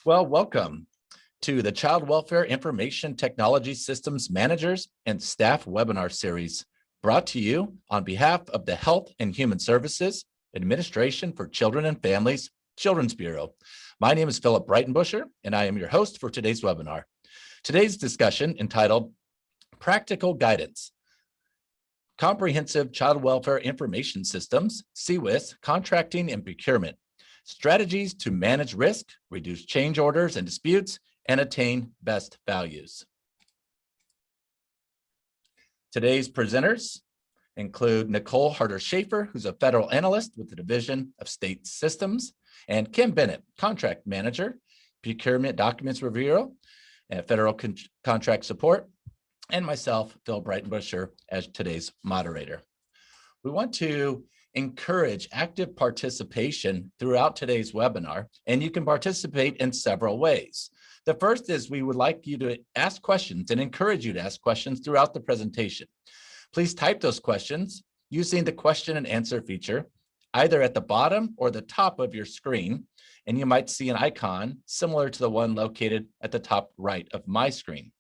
Well, welcome to the Child Welfare Information Technology Systems Managers and Staff webinar series, brought to you on behalf of the Health and Human Services Administration for Children and Families, Children's Bureau. My name is Philip Breitenbuscher, and I am your host for today's webinar. Today's discussion, entitled Practical Guidance, Comprehensive Child Welfare Information Systems, CCWIS, Contracting and Procurement, Strategies to Manage Risk, Reduce Change Orders and Disputes, and Attain Best Values. Today's presenters include Nicole Harder-Schaefer, who's a federal analyst with the Division of State Systems, and Kim Bennett, Contract Manager, Procurement Documents Reviewer, and Federal Contract Support, and myself, Phil Breitenbuscher, as today's moderator. We want to encourage active participation throughout today's webinar, and you can participate in several ways. The first is we would like you to ask questions and encourage you to ask questions throughout the presentation. Please type those questions using the question and answer feature, either at the bottom or the top of your screen, and you might see an icon similar to the one located at the top right of my screen.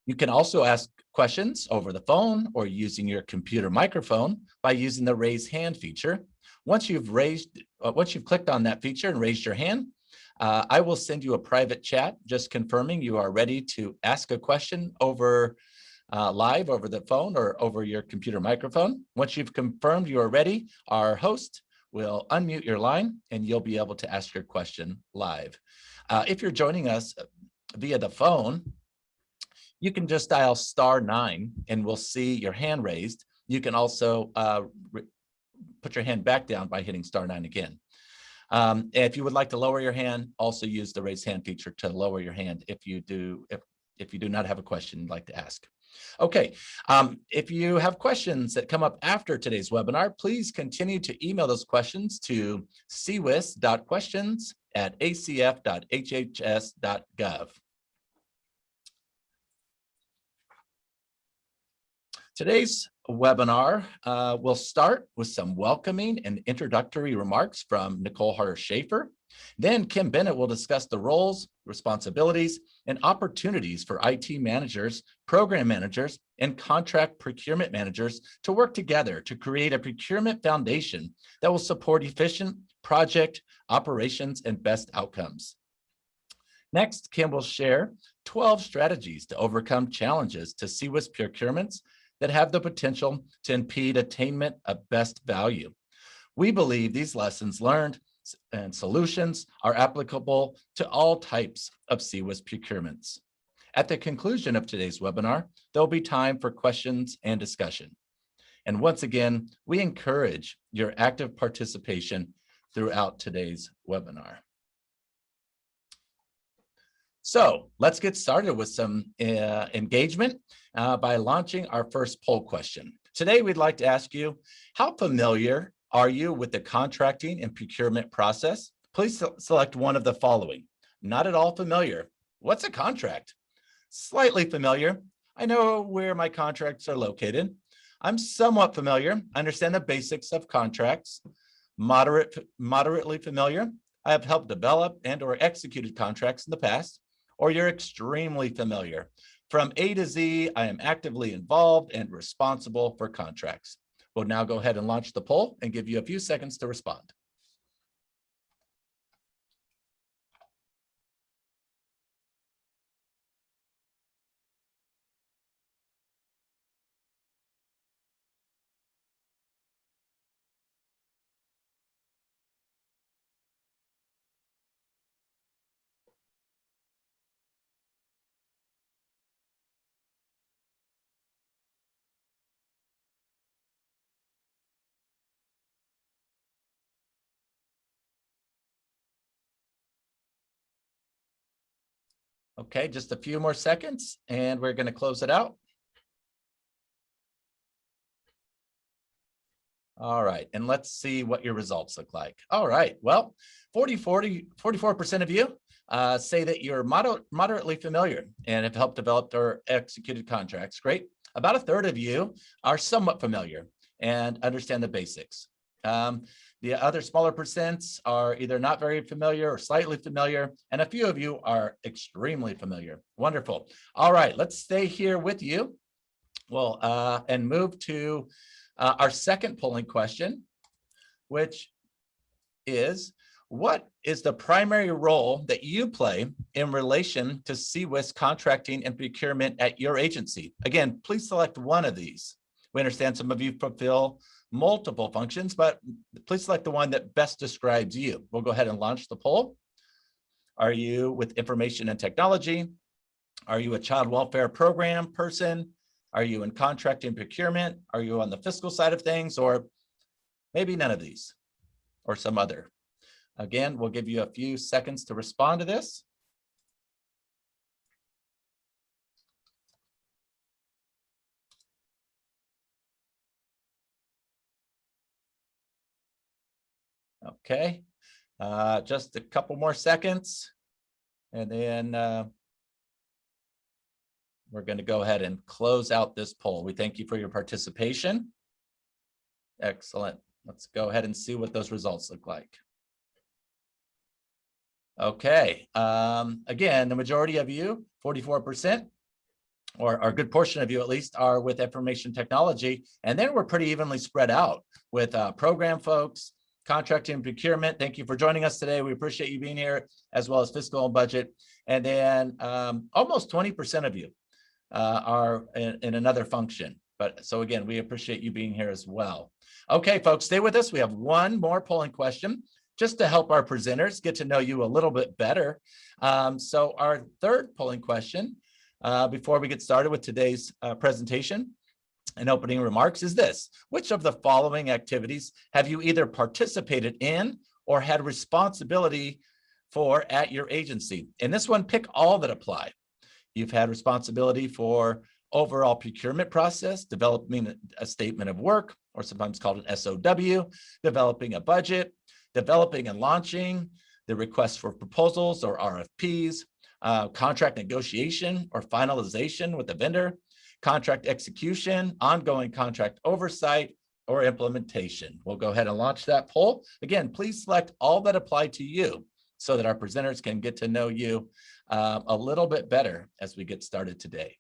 You can also ask questions over the phone or using your computer microphone by using the raise hand feature. Once you've clicked on that feature and raised your hand, I will send you a private chat just confirming you are ready to ask a question over live over the phone or over your computer microphone. Once you've confirmed you are ready, our host will unmute your line and you'll be able to ask your question live. If you're joining us via the phone, you can just dial *9 and we'll see your hand raised. You can also put your hand back down by hitting *9 again. If you would like to lower your hand, also use the raise hand feature to lower your hand if you do not have a question you'd like to ask. Okay, if you have questions that come up after today's webinar, please continue to email those questions to cwis.questions@acf.hhs.gov. Today's webinar will start with some welcoming and introductory remarks from Nicole Harder-Schaefer. Then Kim Bennett will discuss the roles, responsibilities, and opportunities for IT managers, program managers, and contract procurement managers to work together to create a procurement foundation that will support efficient project operations and best outcomes. Next, Kim will share 12 strategies to overcome challenges to CCWIS procurements that have the potential to impede attainment of best value. We believe these lessons learned and solutions are applicable to all types of CCWIS procurements. At the conclusion of today's webinar, there'll be time for questions and discussion. And once again, we encourage your active participation throughout today's webinar. So let's get started with some engagement by launching our first poll question. Today, we'd like to ask you, how familiar are you with the contracting and procurement process? Please select one of the following. Not at all familiar. What's a contract? Slightly familiar. I know where my contracts are located. I'm somewhat familiar. I understand the basics of contracts. Moderately familiar. I have helped develop and or executed contracts in the past. Or you're extremely familiar. From A to Z, I am actively involved and responsible for contracts. We'll now go ahead and launch the poll and give you a few seconds to respond. Okay, just a few more seconds and we're going to close it out. All right, and let's see what your results look like. All right, well, 44% of you say that you're moderately familiar and have helped develop or executed contracts. Great. About a third of you are somewhat familiar and understand the basics. The other smaller percents are either not very familiar or slightly familiar, and a few of you are extremely familiar. Wonderful. All right, let's stay here with you. Well, and move to our second polling question, which is, what is the primary role that you play in relation to CCWIS contracting and procurement at your agency? Again, please select one of these. We understand some of you fulfill multiple functions, but please select the one that best describes you. We'll go ahead and launch the poll. Are you with information and technology? Are you a child welfare program person? Are you in contracting procurement? Are you on the fiscal side of things, or maybe none of these or some other? Again, we'll give you a few seconds to respond to this. Okay, just a couple more seconds, and then we're going to go ahead and close out this poll. We thank you for your participation. Excellent. Let's go ahead and see what those results look like. Okay, again, the majority of you, 44%, or a good portion of you at least, are with information technology. And then we're pretty evenly spread out with program folks, contracting and procurement. Thank you for joining us today. We appreciate you being here, as well as fiscal and budget. And then almost 20% of you are in another function. But so again, we appreciate you being here as well. Okay, folks, stay with us. We have one more polling question, just to help our presenters get to know you a little bit better. So our third polling question, before we get started with today's presentation and opening remarks, is this: which of the following activities have you either participated in or had responsibility for at your agency? And this one, pick all that apply. You've had responsibility for overall procurement process, developing a statement of work, or sometimes called an SOW, developing a budget, developing and launching the requests for proposals or RFPs, contract negotiation or finalization with the vendor, contract execution, ongoing contract oversight, or implementation. We'll go ahead and launch that poll. Again, please select all that apply to you so that our presenters can get to know you a little bit better as we get started today.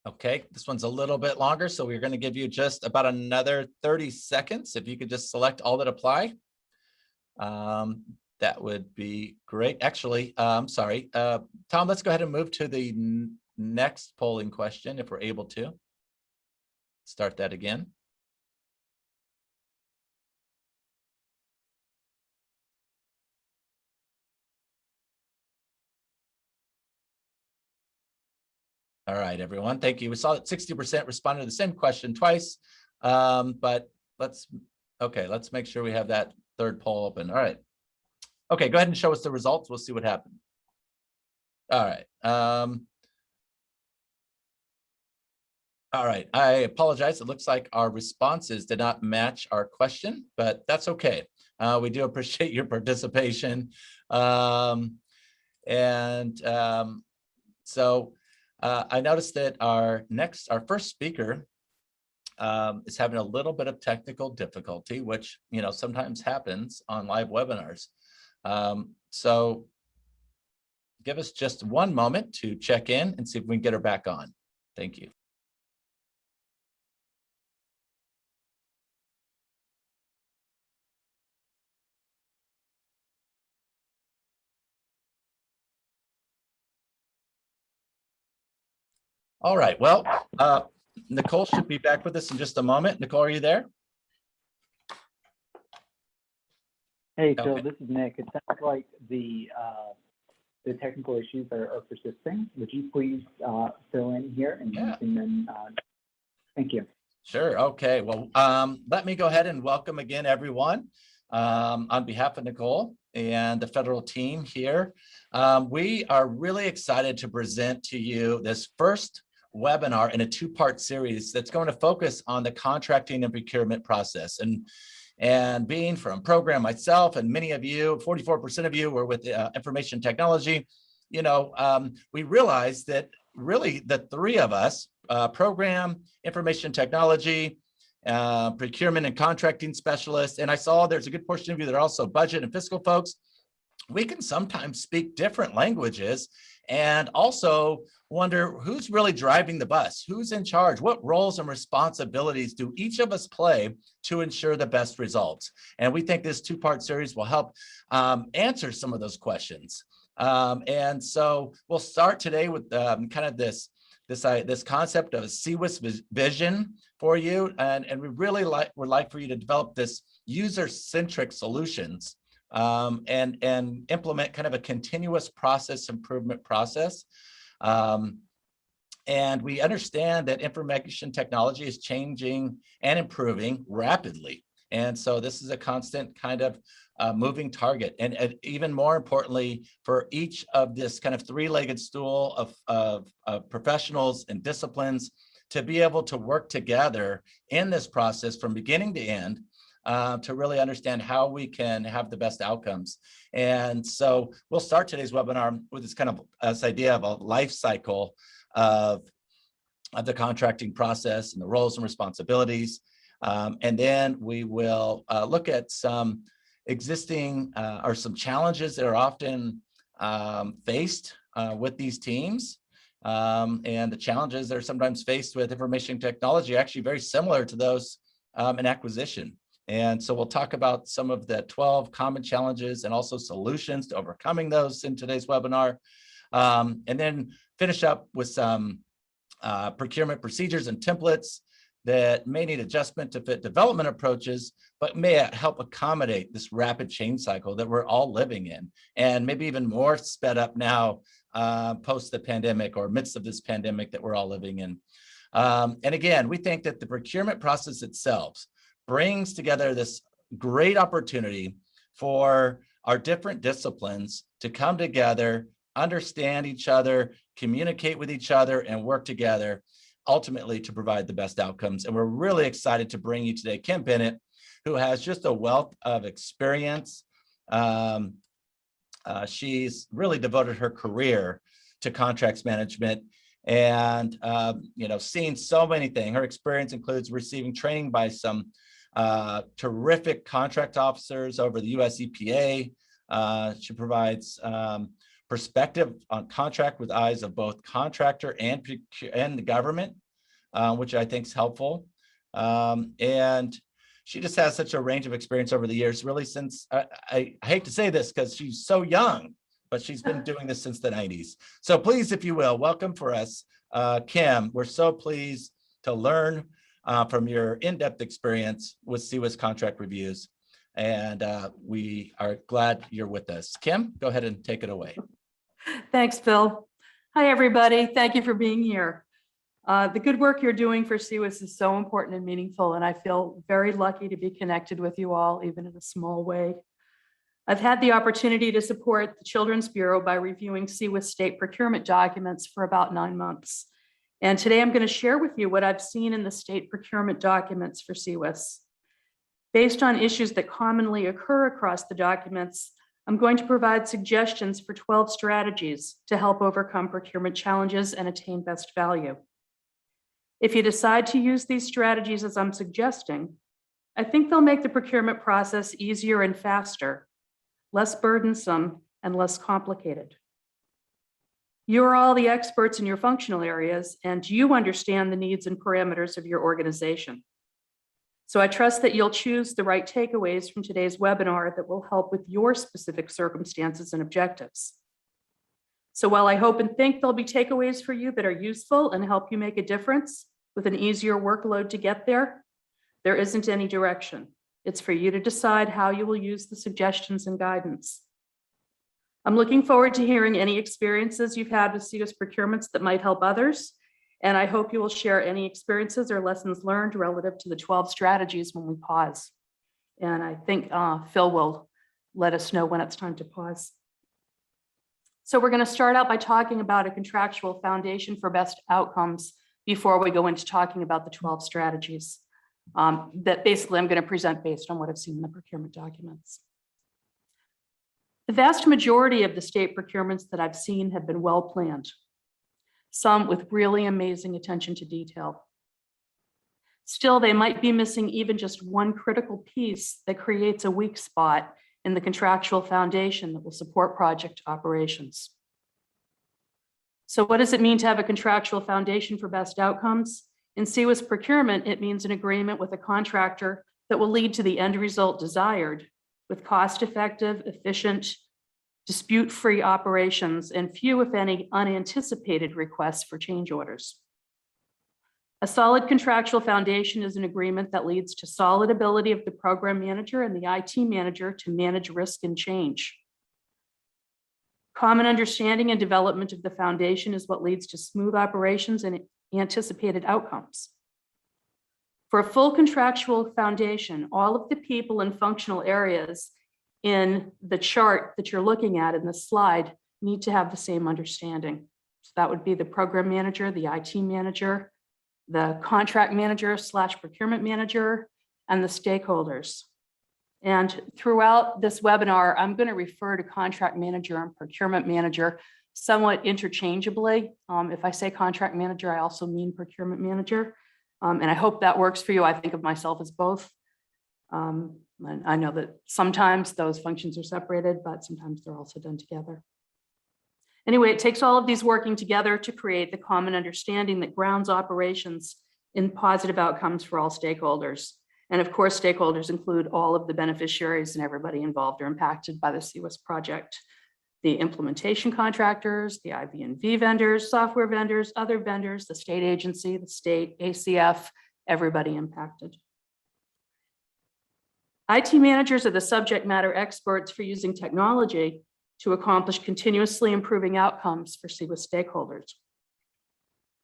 Okay, this one's a little bit longer, so we're going to give you just about another 30 seconds. If you could just select all that apply, that would be great. Actually, I'm sorry, Tom, let's go ahead and move to the next polling question if we're able to. Start that again. All right, everyone, thank you. We saw that 60% responded to the same question twice, but let's make sure we have that third poll open. All right. Okay, go ahead and show us the results. We'll see what happened. All right. All right, I apologize. It looks like our responses did not match our question, but that's okay. We do appreciate your participation. So I noticed that our first speaker is having a little bit of technical difficulty, which sometimes happens on live webinars. So give us just one moment to check in and see if we can get her back on. Thank you. All right, well, Nicole should be back with us in just a moment. Nicole, are you there? Hey, Phil, this is Nick. It sounds like the technical issues are persisting. Would you please fill in here and then thank you. Sure. Okay. Well, let me go ahead and welcome again, everyone. On behalf of Nicole and the federal team here, we are really excited to present to you this first webinar in a two-part series that's going to focus on the contracting and procurement process. And being from program myself and many of you, 44% of you were with information technology, we realized that really the three of us, program, information technology, procurement and contracting specialists, and I saw there's a good portion of you that are also budget and fiscal folks, we can sometimes speak different languages and also wonder who's really driving the bus, who's in charge, what roles and responsibilities do each of us play to ensure the best results. And we think this two-part series will help answer some of those questions. And so we'll start today with kind of this concept of a CCWIS vision for you, and we really would like for you to develop this user-centric solutions and implement kind of a continuous process improvement process. And we understand that information technology is changing and improving rapidly. And so this is a constant kind of moving target. And even more importantly, for each of this kind of three-legged stool of professionals and disciplines to be able to work together in this process from beginning to end to really understand how we can have the best outcomes. And so we'll start today's webinar with this idea of a life cycle of the contracting process and the roles and responsibilities. And then we will look at some existing or some challenges that are often faced with these teams. And the challenges that are sometimes faced with information technology are actually very similar to those in acquisition. And so we'll talk about some of the 12 common challenges and also solutions to overcoming those in today's webinar. And then finish up with some procurement procedures and templates that may need adjustment to fit development approaches, but may help accommodate this rapid change cycle that we're all living in, and maybe even more sped up now post the pandemic or midst of this pandemic that we're all living in. And again, we think that the procurement process itself brings together this great opportunity for our different disciplines to come together, understand each other, communicate with each other, and work together ultimately to provide the best outcomes. And we're really excited to bring you today Kim Bennett, who has just a wealth of experience. She's really devoted her career to contracts management and seeing so many things. Her experience includes receiving training by some terrific contract officers over the US EPA. She provides perspective on contract with eyes of both contractor and the government, which I think is helpful. And she just has such a range of experience over the years, really since, I hate to say this because she's so young, but she's been doing this since the 90s. So please, if you will, welcome for us, Kim. We're so pleased to learn from your in-depth experience with CCWIS contract reviews. And we are glad you're with us. Kim, go ahead and take it away. Thanks, Phil. Hi, everybody. Thank you for being here. The good work you're doing for CCWIS is so important and meaningful, and I feel very lucky to be connected with you all, even in a small way. I've had the opportunity to support the Children's Bureau by reviewing CCWIS state procurement documents for about 9 months. And today I'm going to share with you what I've seen in the state procurement documents for CCWIS. Based on issues that commonly occur across the documents, I'm going to provide suggestions for 12 strategies to help overcome procurement challenges and attain best value. If you decide to use these strategies as I'm suggesting, I think they'll make the procurement process easier and faster, less burdensome, and less complicated. You are all the experts in your functional areas, and you understand the needs and parameters of your organization. So I trust that you'll choose the right takeaways from today's webinar that will help with your specific circumstances and objectives. So while I hope and think there'll be takeaways for you that are useful and help you make a difference with an easier workload to get there, there isn't any direction. It's for you to decide how you will use the suggestions and guidance. I'm looking forward to hearing any experiences you've had with CCWIS procurements that might help others, And I hope you will share any experiences or lessons learned relative to the 12 strategies when we pause. And I think Phil will let us know when it's time to pause. So we're going to start out by talking about a contractual foundation for best outcomes before we go into talking about the 12 strategies that basically I'm going to present based on what I've seen in the procurement documents. The vast majority of the state procurements that I've seen have been well planned, some with really amazing attention to detail. Still, they might be missing even just one critical piece that creates a weak spot in the contractual foundation that will support project operations. So what does it mean to have a contractual foundation for best outcomes? In CCWIS procurement, it means an agreement with a contractor that will lead to the end result desired with cost-effective, efficient, dispute-free operations and few, if any, unanticipated requests for change orders. A solid contractual foundation is an agreement that leads to solid ability of the program manager and the IT manager to manage risk and change. Common understanding and development of the foundation is what leads to smooth operations and anticipated outcomes. For a full contractual foundation, all of the people and functional areas in the chart that you're looking at in this slide need to have the same understanding. So that would be the program manager, the IT manager, the contract manager / procurement manager, and the stakeholders. And throughout this webinar, I'm going to refer to contract manager and procurement manager somewhat interchangeably. If I say contract manager, I also mean procurement manager. And I hope that works for you. I think of myself as both. And I know that sometimes those functions are separated, but sometimes they're also done together. Anyway, it takes all of these working together to create the common understanding that grounds operations in positive outcomes for all stakeholders. And of course, stakeholders include all of the beneficiaries and everybody involved or impacted by the CCWIS project. The implementation contractors, the IV&V vendors, software vendors, other vendors, the state agency, the state, ACF, everybody impacted. IT managers are the subject matter experts for using technology to accomplish continuously improving outcomes for CCWIS stakeholders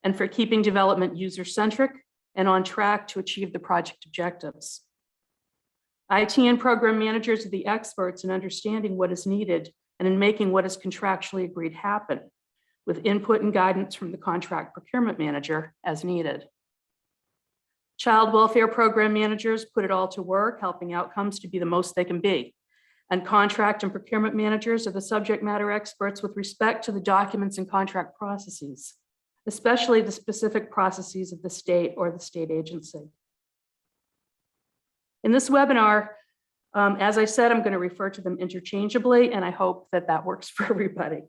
and for keeping development user-centric and on track to achieve the project objectives. IT and program managers are the experts in understanding what is needed and in making what is contractually agreed happen, with input and guidance from the contract procurement manager as needed. Child welfare program managers put it all to work, helping outcomes to be the most they can be. And contract and procurement managers are the subject matter experts with respect to the documents and contract processes, especially the specific processes of the state or the state agency. In this webinar, as I said, I'm going to refer to them interchangeably, and I hope that that works for everybody.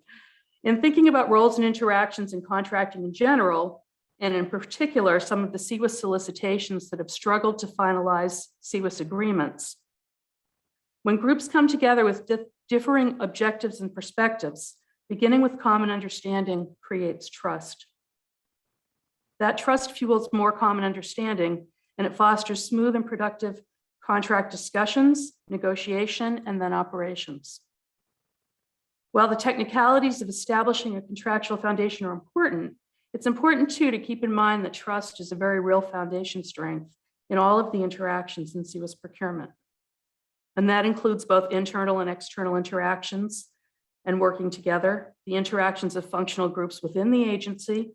In thinking about roles and interactions in contracting in general, and in particular, some of the CCWIS solicitations that have struggled to finalize CCWIS agreements, when groups come together with differing objectives and perspectives, beginning with common understanding creates trust. That trust fuels more common understanding, and it fosters smooth and productive contract discussions, negotiation, and then operations. While the technicalities of establishing a contractual foundation are important, it's important too to keep in mind that trust is a very real foundation strength in all of the interactions in CCWIS procurement. And that includes both internal and external interactions and working together, the interactions of functional groups within the agency,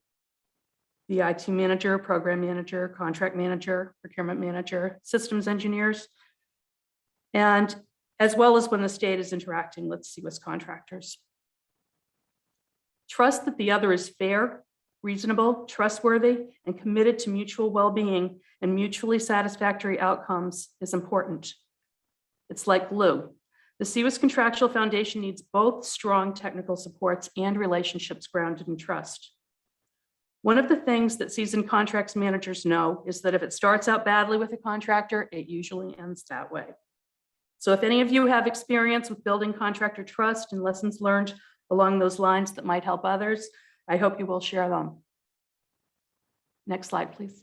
the IT manager, program manager, contract manager, procurement manager, systems engineers, and as well as when the state is interacting with CCWIS contractors. Trust that the other is fair, reasonable, trustworthy, and committed to mutual well-being and mutually satisfactory outcomes is important. It's like glue. The CCWIS contractual foundation needs both strong technical supports and relationships grounded in trust. One of the things that seasoned contracts managers know is that if it starts out badly with a contractor, it usually ends that way. So if any of you have experience with building contractor trust and lessons learned along those lines that might help others, I hope you will share them. Next slide, please.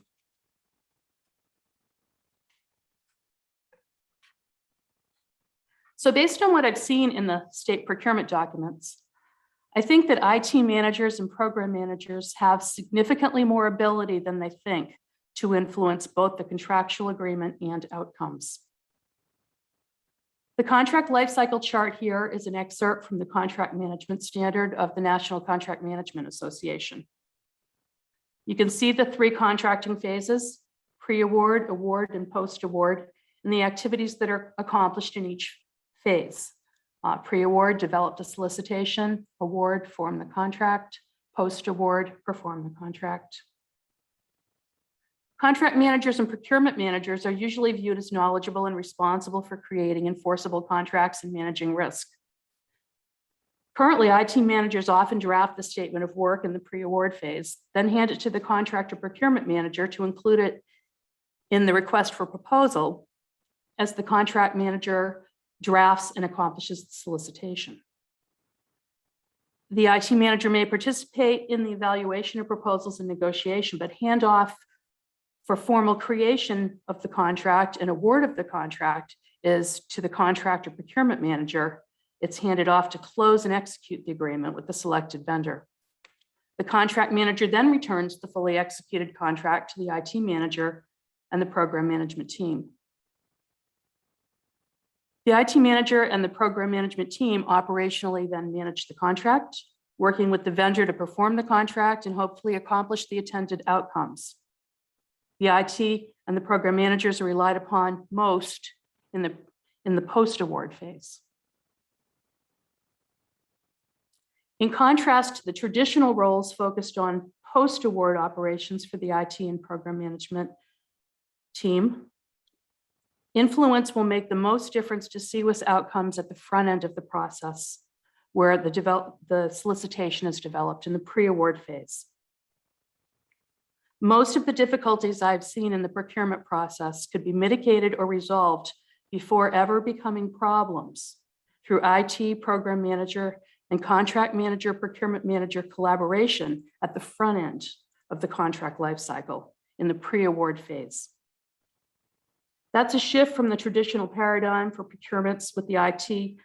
So based on what I've seen in the state procurement documents, I think that IT managers and program managers have significantly more ability than they think to influence both the contractual agreement and outcomes. The contract lifecycle chart here is an excerpt from the contract management standard of the National Contract Management Association. You can see the 3 contracting phases: pre-award, award, and post-award, and the activities that are accomplished in each phase. Pre-award, develop a solicitation; award, form the contract; post-award, perform the contract. Contract managers and procurement managers are usually viewed as knowledgeable and responsible for creating enforceable contracts and managing risk. Currently, IT managers often draft the statement of work in the pre-award phase, then hand it to the contract or procurement manager to include it in the request for proposal as the contract manager drafts and accomplishes the solicitation. The IT manager may participate in the evaluation of proposals and negotiation, but hand off for formal creation of the contract and award of the contract is to the contract or procurement manager. It's handed off to close and execute the agreement with the selected vendor. The contract manager then returns the fully executed contract to the IT manager and the program management team. The IT manager and the program management team operationally then manage the contract, working with the vendor to perform the contract and hopefully accomplish the intended outcomes. The IT and the program managers are relied upon most in the post-award phase. In contrast to the traditional roles focused on post-award operations for the IT and program management team, influence will make the most difference to CCWIS outcomes at the front end of the process, where the solicitation is developed in the pre-award phase. Most of the difficulties I've seen in the procurement process could be mitigated or resolved before ever becoming problems through IT, program manager, and contract manager, procurement manager collaboration at the front end of the contract lifecycle in the pre-award phase. That's a shift from the traditional paradigm for procurements with the IT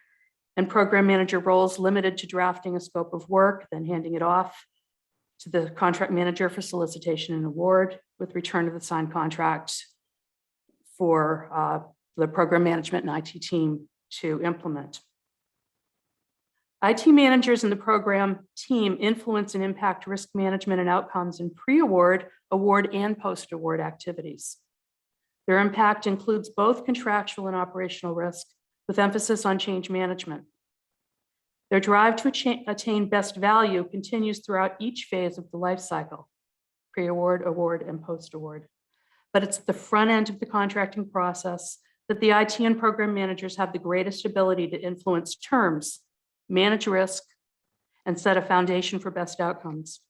and program manager roles limited to drafting a scope of work, then handing it off to the contract manager for solicitation and award, with return of the signed contract for the program management and IT team to implement. IT managers in the program team influence and impact risk management and outcomes in pre-award, award, and post-award activities. Their impact includes both contractual and operational risk, with emphasis on change management. Their drive to attain best value continues throughout each phase of the life cycle: pre-award, award, and post-award. But it's the front end of the contracting process that the IT and program managers have the greatest ability to influence terms, manage risk, and set a foundation for best outcomes.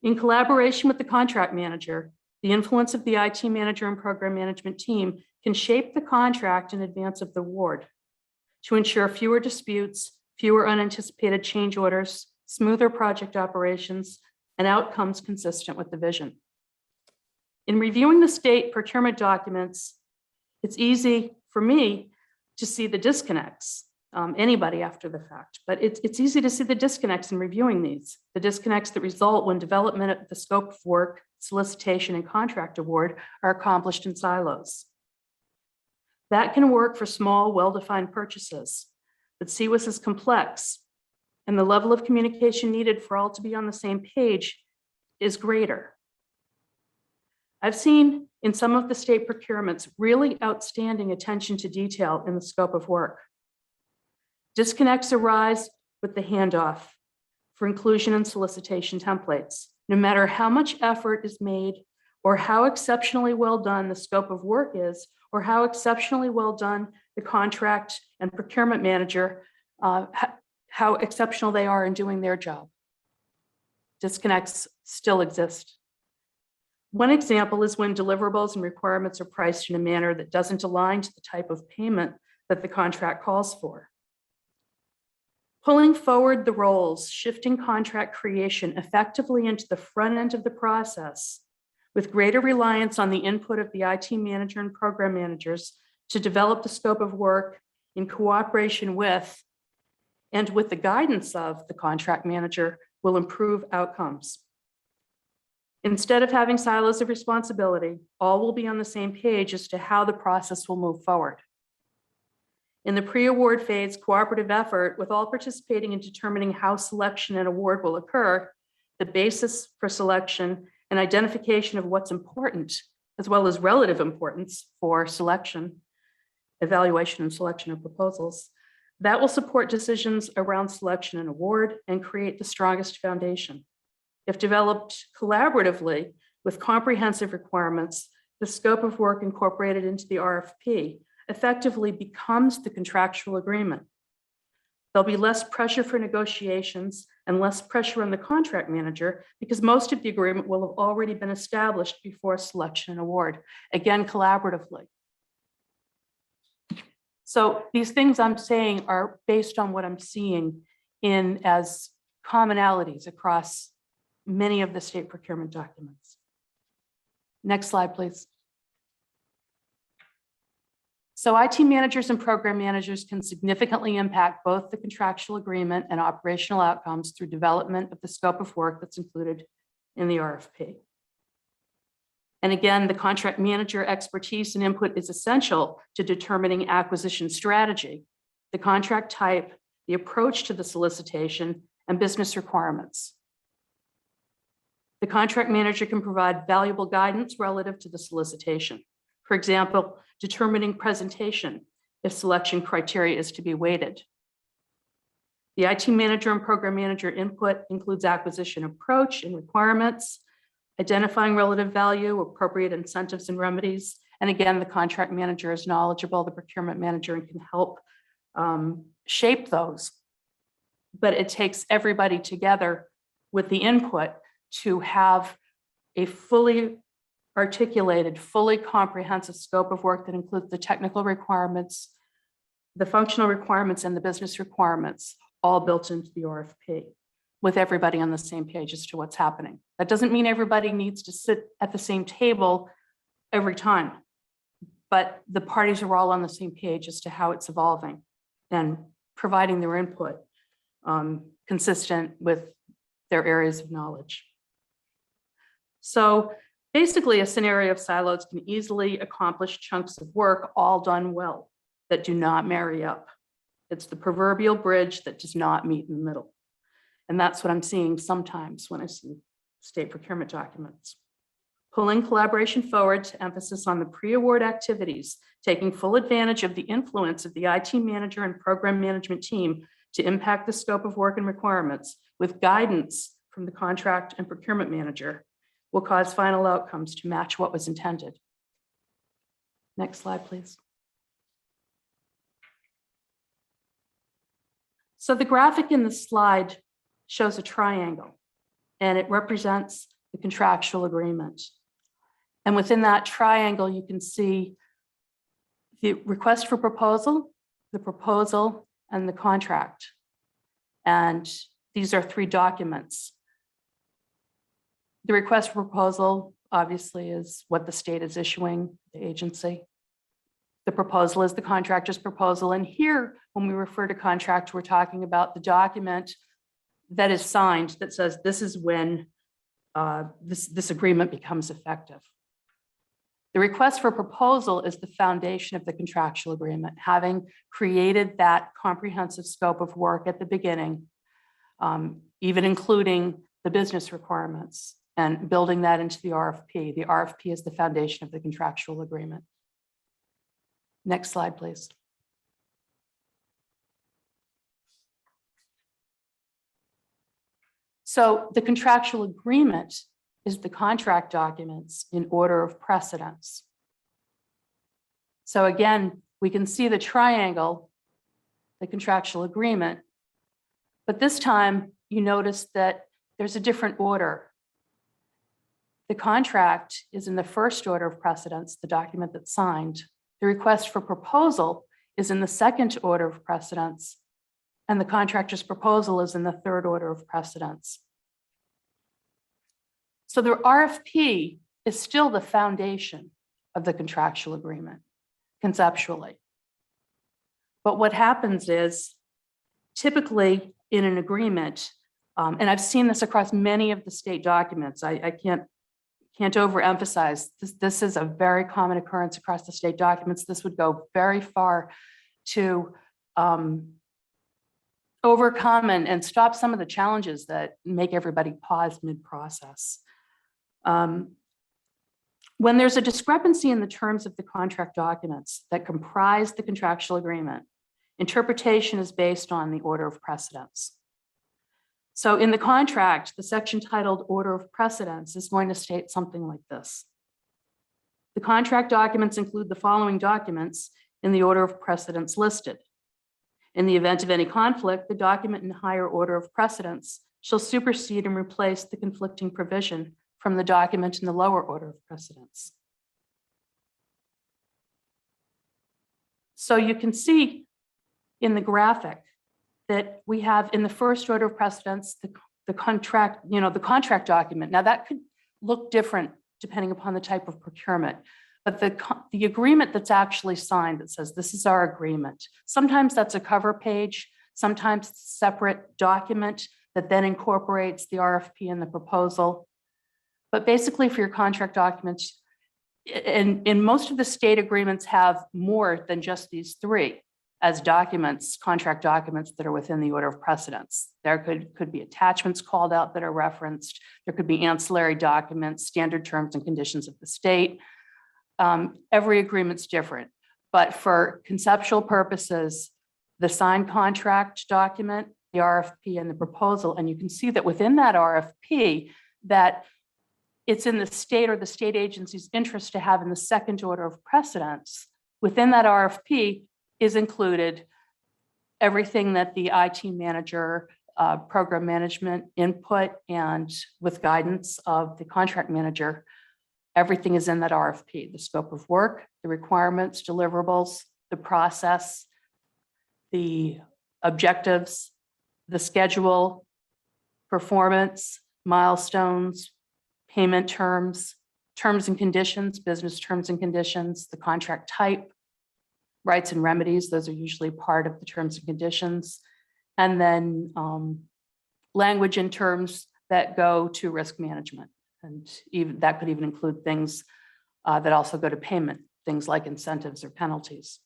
In collaboration with the contract manager, the influence of the IT manager and program management team can shape the contract in advance of the award to ensure fewer disputes, fewer unanticipated change orders, smoother project operations, and outcomes consistent with the vision. In reviewing the state procurement documents, it's easy for me to see the disconnects. Anybody after the fact, but it's easy to see the disconnects in reviewing these, the disconnects that result when development of the scope of work, solicitation, and contract award are accomplished in silos. That can work for small, well-defined purchases, but CCWIS is complex, and the level of communication needed for all to be on the same page is greater. I've seen in some of the state procurements really outstanding attention to detail in the scope of work. Disconnects arise with the handoff for inclusion in solicitation templates. No matter how much effort is made or how exceptionally well done the scope of work is, or how exceptionally well done the contract and procurement manager, how exceptional they are in doing their job. Disconnects still exist. One example is when deliverables and requirements are priced in a manner that doesn't align to the type of payment that the contract calls for. Pulling forward the roles, shifting contract creation effectively into the front end of the process, with greater reliance on the input of the IT manager and program managers to develop the scope of work in cooperation with and with the guidance of the contract manager will improve outcomes. Instead of having silos of responsibility, all will be on the same page as to how the process will move forward. In the pre-award phase, cooperative effort with all participating in determining how selection and award will occur, the basis for selection and identification of what's important, as well as relative importance for selection, evaluation and selection of proposals, that will support decisions around selection and award and create the strongest foundation. If developed collaboratively with comprehensive requirements, the scope of work incorporated into the RFP effectively becomes the contractual agreement. There'll be less pressure for negotiations and less pressure on the contract manager because most of the agreement will have already been established before selection and award, again, collaboratively. So these things I'm saying are based on what I'm seeing in as commonalities across many of the state procurement documents. Next slide, please. So IT managers and program managers can significantly impact both the contractual agreement and operational outcomes through development of the scope of work that's included in the RFP. And again, the contract manager expertise and input is essential to determining acquisition strategy, the contract type, the approach to the solicitation, and business requirements. The contract manager can provide valuable guidance relative to the solicitation. For example, determining presentation if selection criteria is to be weighted. The IT manager and program manager input includes acquisition approach and requirements, identifying relative value, appropriate incentives and remedies. And again, the contract manager is knowledgeable, the procurement manager, and can help shape those. But it takes everybody together with the input to have a fully articulated, fully comprehensive scope of work that includes the technical requirements, the functional requirements, and the business requirements, all built into the RFP, with everybody on the same page as to what's happening. That doesn't mean everybody needs to sit at the same table every time, but the parties are all on the same page as to how it's evolving and providing their input consistent with their areas of knowledge. So basically, a scenario of silos can easily accomplish chunks of work all done well that do not marry up. It's the proverbial bridge that does not meet in the middle. And that's what I'm seeing sometimes when I see state procurement documents. Pulling collaboration forward to emphasis on the pre-award activities, taking full advantage of the influence of the IT manager and program management team to impact the scope of work and requirements with guidance from the contract and procurement manager will cause final outcomes to match what was intended. Next slide, please. So the graphic in the slide shows a triangle, and it represents the contractual agreement. And within that triangle, you can see the request for proposal, the proposal, and the contract. And these are three documents. The request for proposal, obviously, is what the state is issuing, the agency. The proposal is the contractor's proposal. And here, when we refer to contract, we're talking about the document that is signed that says this is when this agreement becomes effective. The request for proposal is the foundation of the contractual agreement, having created that comprehensive scope of work at the beginning, even including the business requirements and building that into the RFP. The RFP is the foundation of the contractual agreement. Next slide, please. So the contractual agreement is the contract documents in order of precedence. So again, we can see the triangle, the contractual agreement, but this time you notice that there's a different order. The contract is in the first order of precedence, the document that's signed. The request for proposal is in the second order of precedence, and the contractor's proposal is in the third order of precedence. So the RFP is still the foundation of the contractual agreement, conceptually. But what happens is, typically in an agreement, and I've seen this across many of the state documents. I can't overemphasize this is a very common occurrence across the state documents. This would go very far to overcome and stop some of the challenges that make everybody pause mid-process. When there's a discrepancy in the terms of the contract documents that comprise the contractual agreement, interpretation is based on the order of precedence. So in the contract, the section titled Order of Precedence is going to state something like this. The contract documents include the following documents in the order of precedence listed. In the event of any conflict, the document in higher order of precedence shall supersede and replace the conflicting provision from the document in the lower order of precedence. So you can see in the graphic that we have in the first order of precedence, the contract, the contract document. Now that could look different depending upon the type of procurement, but the agreement that's actually signed that says this is our agreement. Sometimes that's a cover page, sometimes it's a separate document that then incorporates the RFP and the proposal. But basically for your contract documents, and most of the state agreements have more than just these three as documents, contract documents that are within the order of precedence. There could be attachments called out that are referenced. There could be ancillary documents, standard terms and conditions of the state. Every agreement's different, but for conceptual purposes, the signed contract document, the RFP and the proposal, and you can see that within that RFP that it's in the state or the state agency's interest to have in the second order of precedence. Within that RFP is included everything that the IT manager, program management input, and with guidance of the contract manager, everything is in that RFP, the scope of work, the requirements, deliverables, the process, the objectives, the schedule, performance, milestones, payment terms, terms and conditions, business terms and conditions, the contract type, rights and remedies, those are usually part of the terms and conditions, and then language and terms that go to risk management. And even that could even include things that also go to payment, things like incentives or penalties.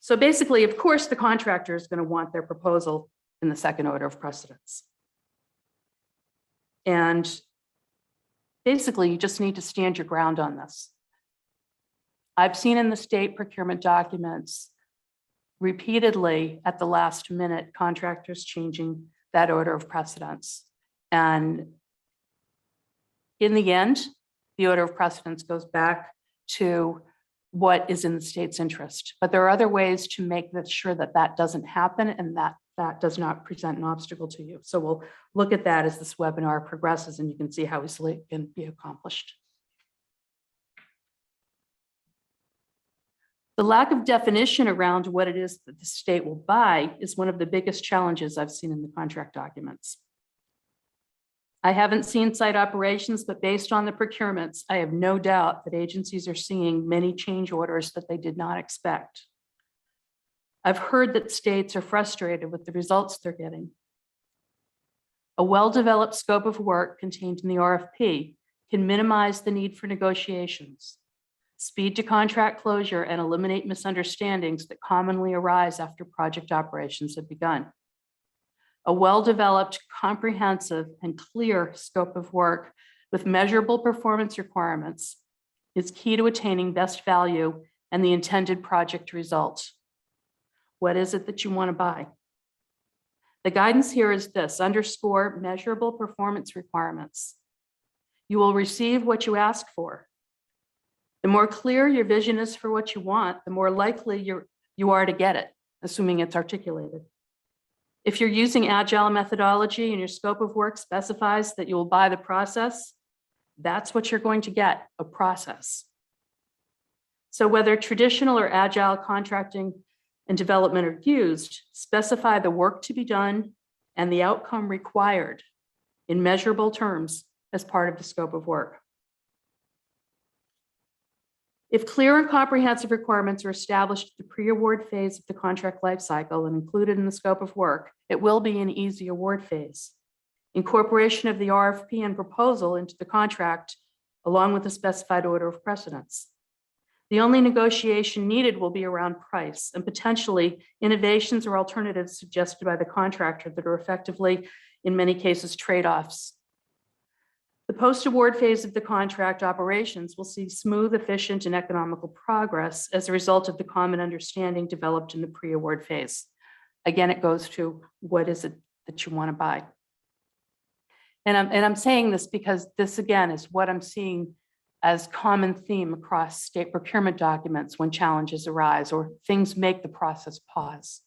So basically, of course, the contractor is going to want their proposal in the second order of precedence. And basically, you just need to stand your ground on this. I've seen in the state procurement documents repeatedly at the last minute contractors changing that order of precedence. And in the end, the order of precedence goes back to what is in the state's interest. But there are other ways to make sure that that doesn't happen and that does not present an obstacle to you. So we'll look at that as this webinar progresses and you can see how easily it can be accomplished. The lack of definition around what it is that the state will buy is one of the biggest challenges I've seen in the contract documents. I haven't seen site operations, but based on the procurements, I have no doubt that agencies are seeing many change orders that they did not expect. I've heard that states are frustrated with the results they're getting. A well-developed scope of work contained in the RFP can minimize the need for negotiations, speed to contract closure, and eliminate misunderstandings that commonly arise after project operations have begun. A well-developed, comprehensive, and clear scope of work with measurable performance requirements is key to attaining best value and the intended project result. What is it that you want to buy? The guidance here is this: underscore measurable performance requirements. You will receive what you ask for. The more clear your vision is for what you want, the more likely you are to get it, assuming it's articulated. If you're using agile methodology and your scope of work specifies that you will buy the process, that's what you're going to get, a process. So whether traditional or agile contracting and development are used, specify the work to be done and the outcome required in measurable terms as part of the scope of work. If clear and comprehensive requirements are established at the pre-award phase of the contract lifecycle and included in the scope of work, it will be an easy award phase. Incorporation of the RFP and proposal into the contract, along with the specified order of precedence. The only negotiation needed will be around price and potentially innovations or alternatives suggested by the contractor that are effectively, in many cases, trade-offs. The post-award phase of the contract operations will see smooth, efficient, and economical progress as a result of the common understanding developed in the pre-award phase. Again, it goes to what is it that you want to buy? And I'm saying this because this, again, is what I'm seeing as common theme across state procurement documents when challenges arise or things make the process pause.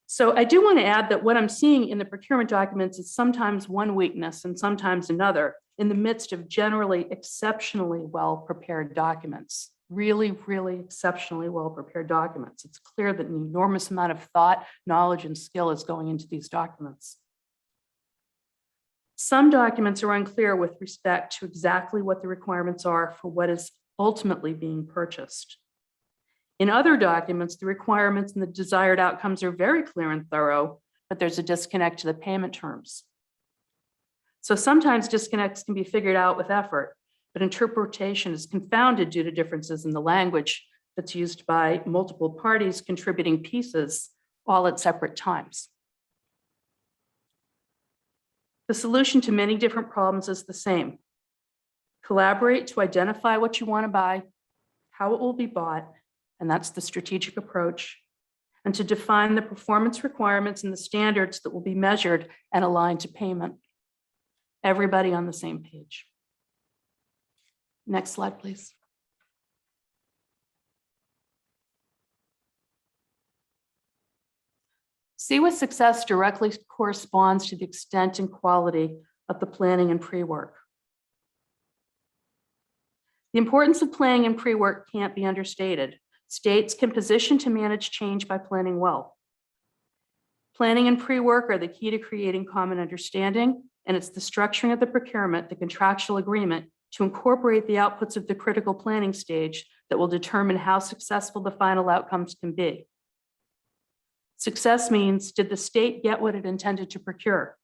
So I do want to add that what I'm seeing in the procurement documents is sometimes one weakness and sometimes another in the midst of generally exceptionally well-prepared documents, really, really exceptionally well-prepared documents. It's clear that an enormous amount of thought, knowledge, and skill is going into these documents. Some documents are unclear with respect to exactly what the requirements are for what is ultimately being purchased. In other documents, the requirements and the desired outcomes are very clear and thorough, but there's a disconnect to the payment terms. So sometimes disconnects can be figured out with effort, but interpretation is confounded due to differences in the language that's used by multiple parties contributing pieces all at separate times. The solution to many different problems is the same. Collaborate to identify what you want to buy, how it will be bought, and that's the strategic approach, and to define the performance requirements and the standards that will be measured and aligned to payment. Everybody on the same page. Next slide, please. CCWIS success directly corresponds to the extent and quality of the planning and pre-work. The importance of planning and pre-work can't be understated. States can position to manage change by planning well. Planning and pre-work are the key to creating common understanding, and it's the structuring of the procurement, the contractual agreement, to incorporate the outputs of the critical planning stage that will determine how successful the final outcomes can be. Success means, did the state get what it intended to procure?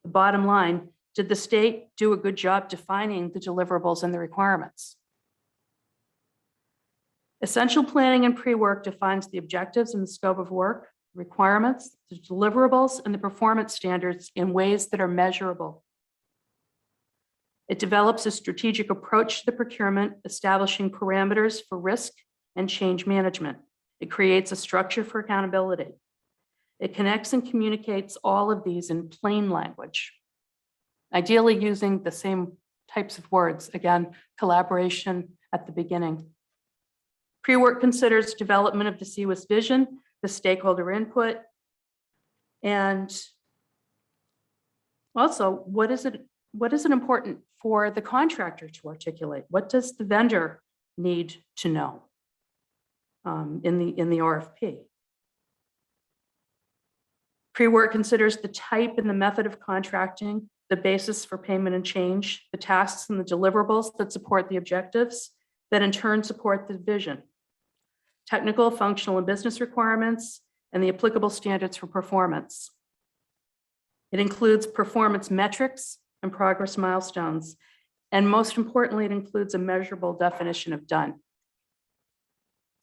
The bottom line, did the state do a good job defining the deliverables and the requirements? Essential planning and pre-work defines the objectives and the scope of work, requirements, the deliverables, and the performance standards in ways that are measurable. It develops a strategic approach to the procurement, establishing parameters for risk and change management. It creates a structure for accountability. It connects and communicates all of these in plain language, ideally using the same types of words. Again, collaboration at the beginning. Pre-work considers development of the CCWIS vision, the stakeholder input, and also what is it important for the contractor to articulate? What does the vendor need to know in the RFP? Pre-work considers the type and the method of contracting, the basis for payment and change, the tasks and the deliverables that support the objectives, that in turn support the vision, technical, functional, and business requirements, and the applicable standards for performance. It includes performance metrics and progress milestones. And most importantly, it includes a measurable definition of done.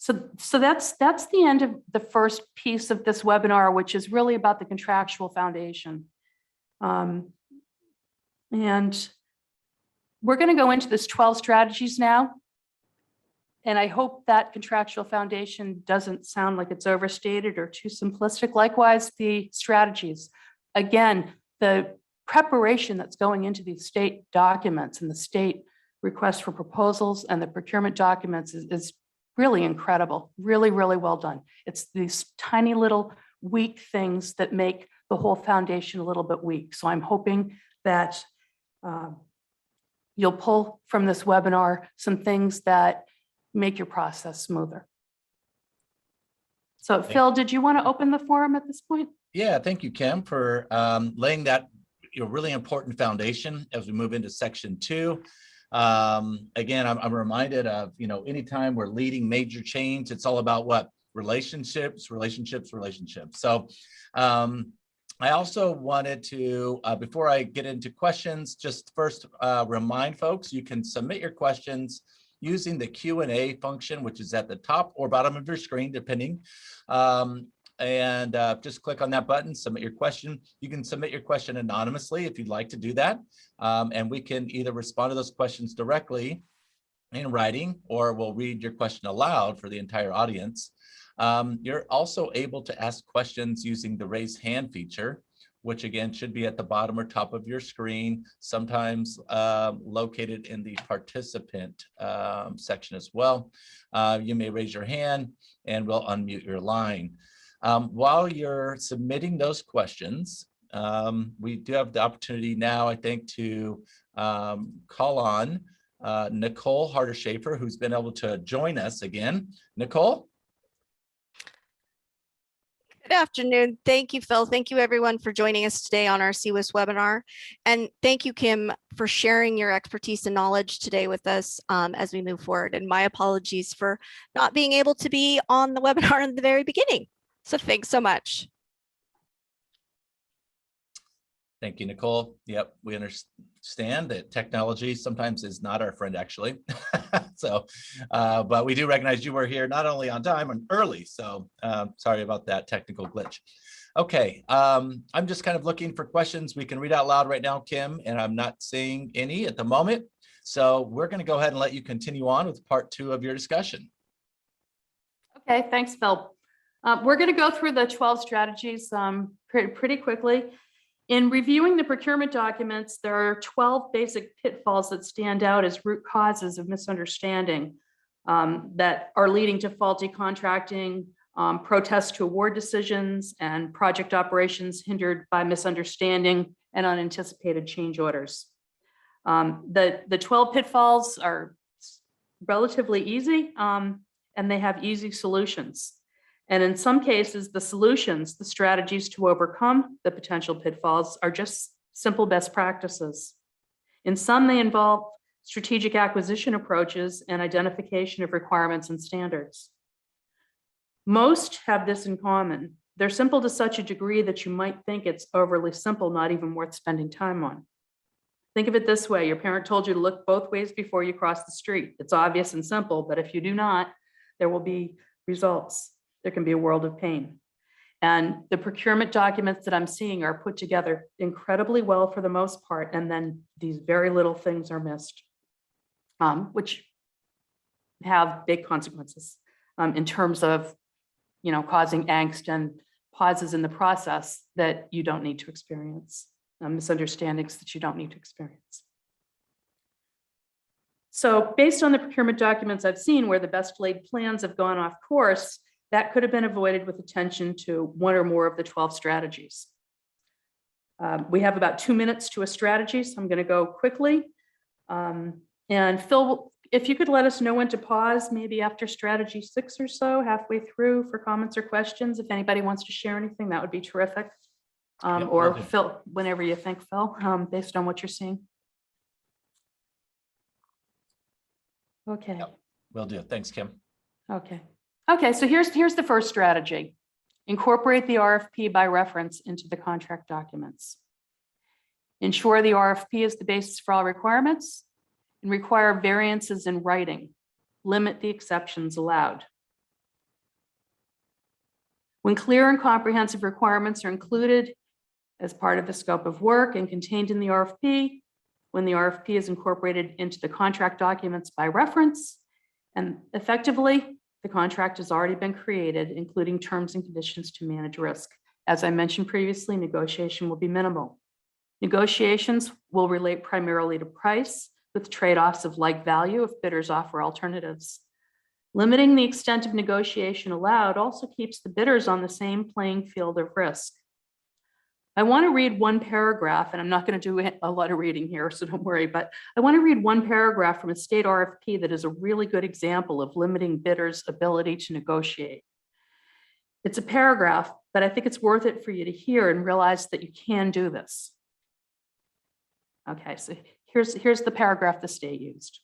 So that's the end of the first piece of this webinar, which is really about the contractual foundation. And we're going to go into this 12 strategies now. And I hope that contractual foundation doesn't sound like it's overstated or too simplistic. Likewise, the strategies. Again, the preparation that's going into these state documents and the state requests for proposals and the procurement documents is really incredible, really, really well done. It's these tiny little weak things that make the whole foundation a little bit weak. So I'm hoping that you'll pull from this webinar some things that make your process smoother. So Phil, did you want to open the forum at this point? Yeah, thank you, Kim, for laying that really important foundation as we move into section 2. Again, I'm reminded of, anytime we're leading major change, it's all about what? Relationships. So I also wanted to, before I get into questions, just first remind folks, you can submit your questions using the Q&A function, which is at the top or bottom of your screen, depending. And just click on that button, submit your question. You can submit your question anonymously if you'd like to do that. And we can either respond to those questions directly in writing, or we'll read your question aloud for the entire audience. You're also able to ask questions using the raise hand feature, which again should be at the bottom or top of your screen, sometimes located in the participant section as well. You may raise your hand and we'll unmute your line. While you're submitting those questions, we do have the opportunity now, I think, to call on Nicole Harder-Schaefer, who's been able to join us again. Nicole? Good afternoon. Thank you, Phil. Thank you, everyone, for joining us today on our CCWIS webinar. And thank you, Kim, for sharing your expertise and knowledge today with us as we move forward. And my apologies for not being able to be on the webinar in the very beginning. So thanks so much. Thank you, Nicole. Yep, we understand that technology sometimes is not our friend, actually. So, but we do recognize you were here not only on time and early. So sorry about that technical glitch. Okay, I'm just kind of looking for questions we can read out loud right now, Kim, and I'm not seeing any at the moment. So we're going to go ahead and let you continue on with part 2 of your discussion. Okay, thanks, Phil. We're going to go through the 12 strategies pretty quickly. In reviewing the procurement documents, there are 12 basic pitfalls that stand out as root causes of misunderstanding that are leading to faulty contracting, protests to award decisions, and project operations hindered by misunderstanding and unanticipated change orders. The 12 pitfalls are relatively easy, and they have easy solutions. And in some cases, the solutions, the strategies to overcome the potential pitfalls are just simple best practices. In some, they involve strategic acquisition approaches and identification of requirements and standards. Most have this in common. They're simple to such a degree that you might think it's overly simple, not even worth spending time on. Think of it this way. Your parent told you to look both ways before you cross the street. It's obvious and simple, but if you do not, there will be results. There can be a world of pain. And the procurement documents that I'm seeing are put together incredibly well for the most part, and then these very little things are missed, which have big consequences in terms of, causing angst and pauses in the process that you don't need to experience, misunderstandings that you don't need to experience. So based on the procurement documents I've seen where the best laid plans have gone off course, that could have been avoided with attention to one or more of the 12 strategies. We have about 2 minutes to a strategy, so I'm going to go quickly. And Phil, if you could let us know when to pause, maybe after strategy 6 or so, halfway through, for comments or questions. If anybody wants to share anything, that would be terrific. Yep, or Phil, whenever you think, Phil, based on what you're seeing. Okay. Yep, will do. Thanks, Kim. Okay, so here's the first strategy. Incorporate the RFP by reference into the contract documents. Ensure the RFP is the basis for all requirements and require variances in writing. Limit the exceptions allowed. When clear and comprehensive requirements are included as part of the scope of work and contained in the RFP, when the RFP is incorporated into the contract documents by reference, and effectively, the contract has already been created, including terms and conditions to manage risk. As I mentioned previously, negotiation will be minimal. Negotiations will relate primarily to price, with trade-offs of like value if bidders offer alternatives. Limiting the extent of negotiation allowed also keeps the bidders on the same playing field of risk. I want to read one paragraph, and I'm not going to do a lot of reading here, so don't worry, but I want to read one paragraph from a state RFP that is a really good example of limiting bidders' ability to negotiate. It's a paragraph, but I think it's worth it for you to hear and realize that you can do this. Okay, so Here's the paragraph the state used.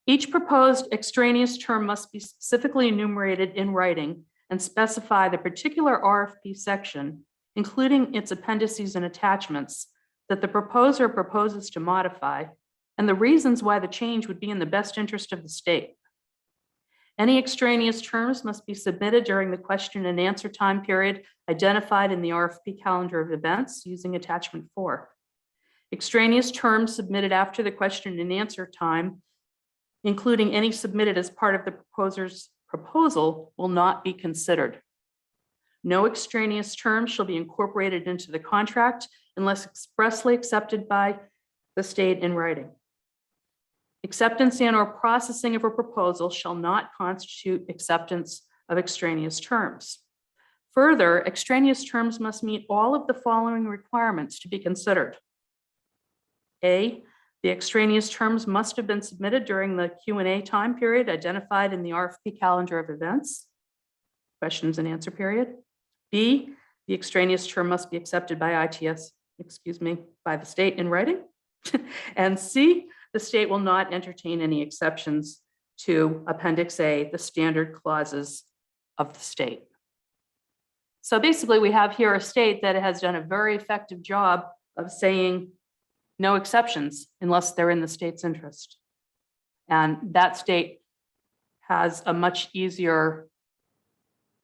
Each proposed extraneous term must be specifically enumerated in writing and specify the particular RFP section, including its appendices and attachments, that the proposer proposes to modify, and the reasons why the change would be in the best interest of the state. Any extraneous terms must be submitted during the question and answer time period identified in the RFP calendar of events using attachment 4. Extraneous terms submitted after the question and answer time, including any submitted as part of the proposer's proposal, will not be considered. No extraneous terms shall be incorporated into the contract unless expressly accepted by the state in writing. Acceptance and/or processing of a proposal shall not constitute acceptance of extraneous terms. Further, extraneous terms must meet all of the following requirements to be considered. A, the extraneous terms must have been submitted during the Q&A time period identified in the RFP calendar of events, questions and answer period. B, the extraneous term must be accepted by by the state in writing. And C, the state will not entertain any exceptions to Appendix A, the standard clauses of the state. So basically, we have here a state that has done a very effective job of saying no exceptions unless they're in the state's interest. And that state has a much easier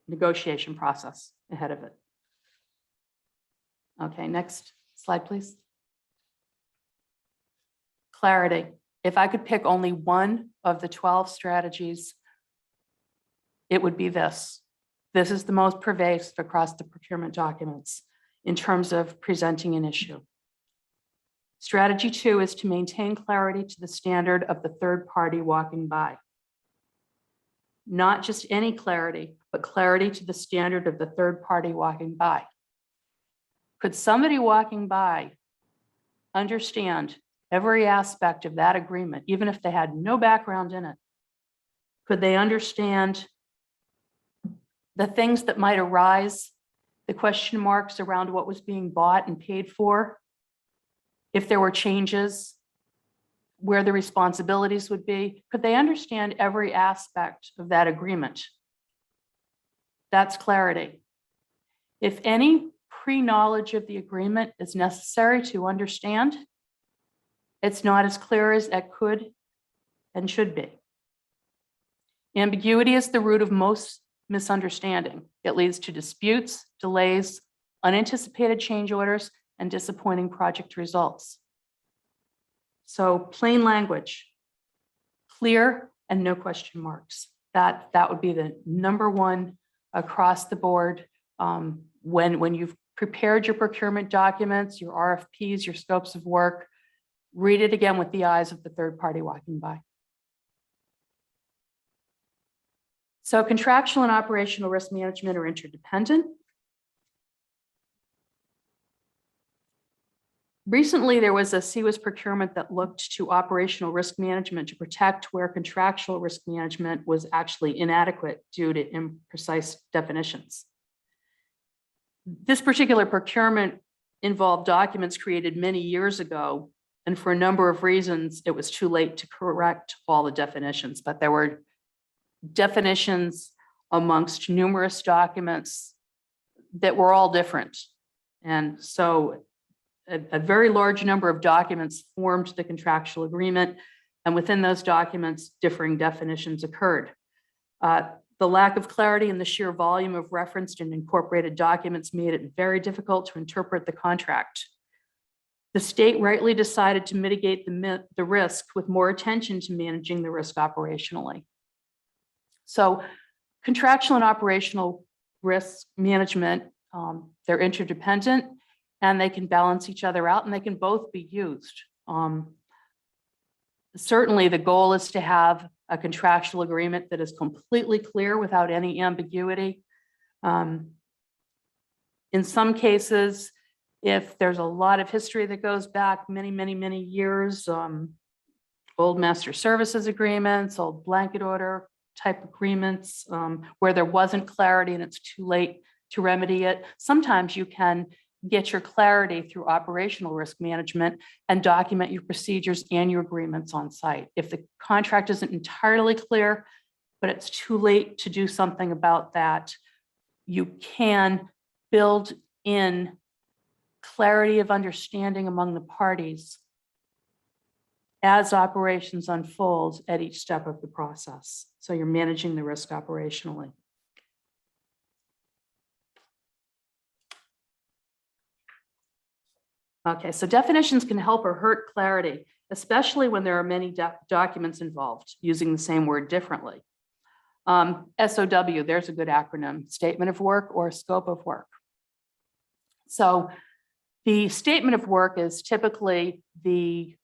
negotiation process ahead of it. Okay, next slide, please. Clarity. If I could pick only one of the 12 strategies, it would be this. This is the most pervasive across the procurement documents in terms of presenting an issue. Strategy 2 is to maintain clarity to the standard of the third party walking by. Not just any clarity, but clarity to the standard of the third party walking by. Could somebody walking by understand every aspect of that agreement, even if they had no background in it? Could they understand the things that might arise, the question marks around what was being bought and paid for? If there were changes, where the responsibilities would be, could they understand every aspect of that agreement? That's clarity. If any pre-knowledge of the agreement is necessary to understand, it's not as clear as it could and should be. Ambiguity is the root of most misunderstanding. It leads to disputes, delays, unanticipated change orders, and disappointing project results. So plain language, clear and no question marks. That would be the number one across the board. When you've prepared your procurement documents, your RFPs, your scopes of work, read it again with the eyes of the third party walking by. So contractual and operational risk management are interdependent. Recently, there was a CCWIS procurement that looked to operational risk management to protect where contractual risk management was actually inadequate due to imprecise definitions. This particular procurement involved documents created many years ago, and for a number of reasons, it was too late to correct all the definitions, but there were definitions amongst numerous documents that were all different. And so a very large number of documents formed the contractual agreement, and within those documents, differing definitions occurred. The lack of clarity and the sheer volume of referenced and incorporated documents made it very difficult to interpret the contract. The state rightly decided to mitigate the risk with more attention to managing the risk operationally. So contractual and operational risk management, they're interdependent, and they can balance each other out, and they can both be used. Certainly, the goal is to have a contractual agreement that is completely clear without any ambiguity. In some cases, if there's a lot of history that goes back many years, old master services agreements, old blanket order type agreements, where there wasn't clarity and it's too late to remedy it, sometimes you can get your clarity through operational risk management and document your procedures and your agreements on site. If the contract isn't entirely clear, but it's too late to do something about that, you can build in clarity of understanding among the parties as operations unfold at each step of the process. So you're managing the risk operationally. Okay, so definitions can help or hurt clarity, especially when there are many documents involved using the same word differently. SOW, there's a good acronym, statement of work or scope of work. So the statement of work is typically the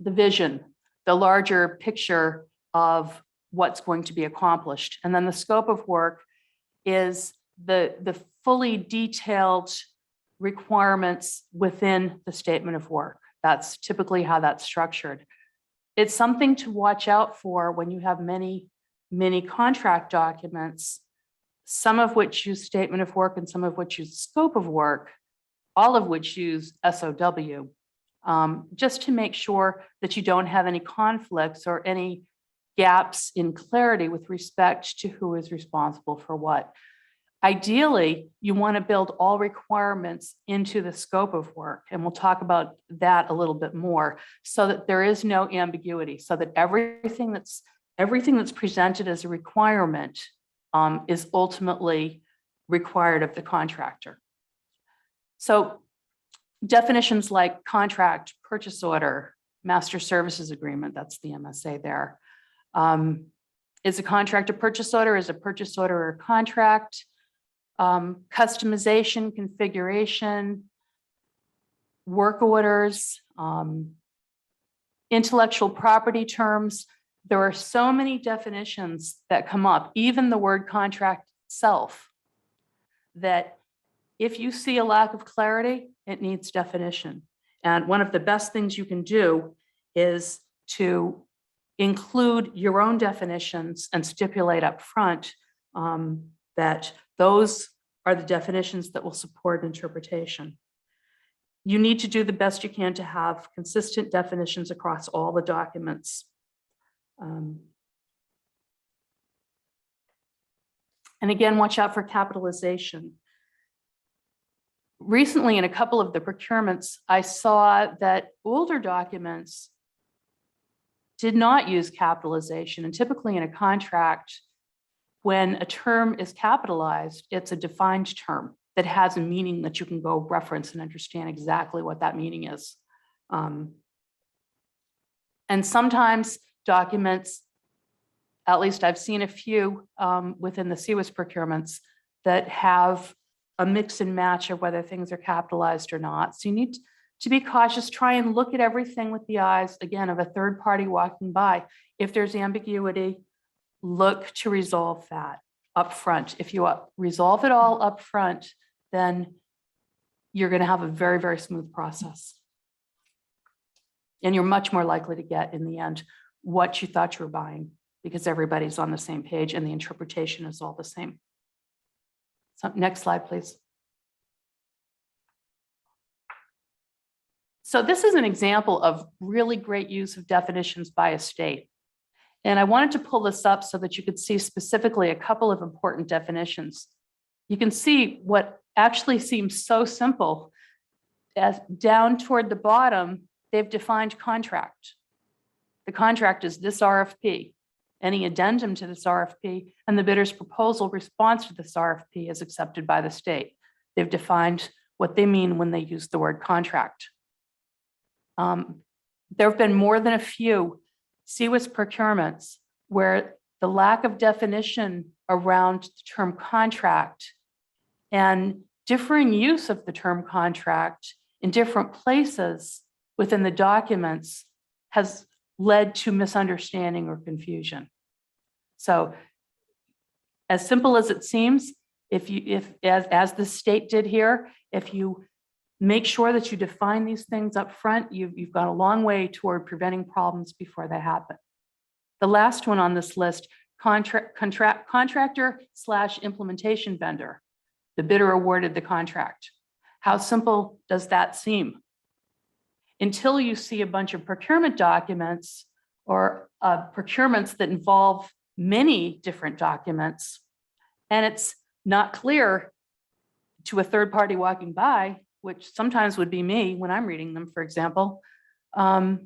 vision, the larger picture of what's going to be accomplished. And then the scope of work is the fully detailed requirements within the statement of work. That's typically how that's structured. It's something to watch out for when you have many contract documents, some of which use statement of work and some of which use scope of work, all of which use SOW, just to make sure that you don't have any conflicts or any gaps in clarity with respect to who is responsible for what. Ideally, you want to build all requirements into the scope of work, and we'll talk about that a little bit more, so that there is no ambiguity, so that everything that's presented as a requirement is ultimately required of the contractor. So definitions like contract, purchase order, master services agreement, that's the MSA there. Is a contract a purchase order? Is a purchase order a contract? Customization, configuration, work orders, intellectual property terms. There are so many definitions that come up, even the word contract itself, that if you see a lack of clarity, it needs definition. And one of the best things you can do is to include your own definitions and stipulate up front that those are the definitions that will support interpretation. You need to do the best you can to have consistent definitions across all the documents. And again, watch out for capitalization. Recently, in a couple of the procurements, I saw that older documents did not use capitalization. And typically in a contract, when a term is capitalized, it's a defined term that has a meaning that you can go reference and understand exactly what that meaning is. And sometimes documents, at least I've seen a few within the CCWIS procurements, that have a mix and match of whether things are capitalized or not. So you need to be cautious. Try and look at everything with the eyes, again, of a third party walking by. If there's ambiguity, look to resolve that up front. If you resolve it all up front, then you're going to have a very, very smooth process. And you're much more likely to get, in the end, what you thought you were buying, because everybody's on the same page and the interpretation is all the same. So next slide, please. So this is an example of really great use of definitions by a state. And I wanted to pull this up so that you could see specifically a couple of important definitions. You can see what actually seems so simple. As down toward the bottom, they've defined contract. The contract is this RFP. Any addendum to this RFP and the bidder's proposal response to this RFP is accepted by the state. They've defined what they mean when they use the word contract. There have been more than a few CCWIS procurements where the lack of definition around the term contract and differing use of the term contract in different places within the documents has led to misunderstanding or confusion. So as simple as it seems, as the state did here, if you make sure that you define these things up front, you've gone a long way toward preventing problems before they happen. The last one on this list, contractor/implementation vendor. the bidder awarded the contract. How simple does that seem? Until you see a bunch of procurement documents or procurements that involve many different documents, and it's not clear to a third party walking by, which sometimes would be me when I'm reading them, for example, the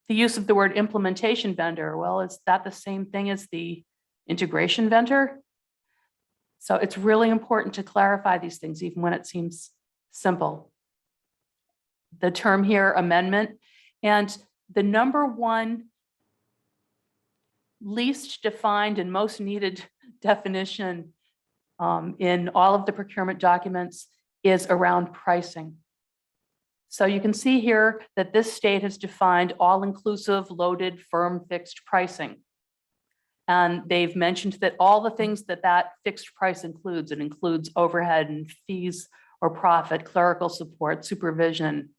use of the word implementation vendor. Well, is that the same thing as the integration vendor? So it's really important to clarify these things, even when it seems simple. The term here, amendment, and the number one least defined and most needed definition in all of the procurement documents is around pricing. So you can see here that this state has defined all-inclusive, loaded, firm, fixed pricing. And they've mentioned that all the things that that fixed price includes, it includes overhead and fees or profit, clerical support, supervision.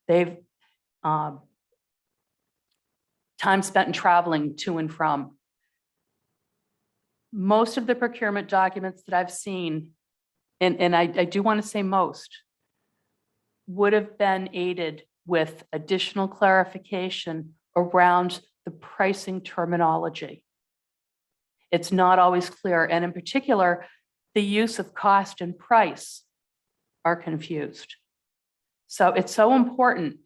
They've time spent in traveling to and from. Most of the procurement documents that I've seen, and I do want to say most, would have been aided with additional clarification around the pricing terminology. It's not always clear, and in particular, the use of cost and price are confused. So it's so important.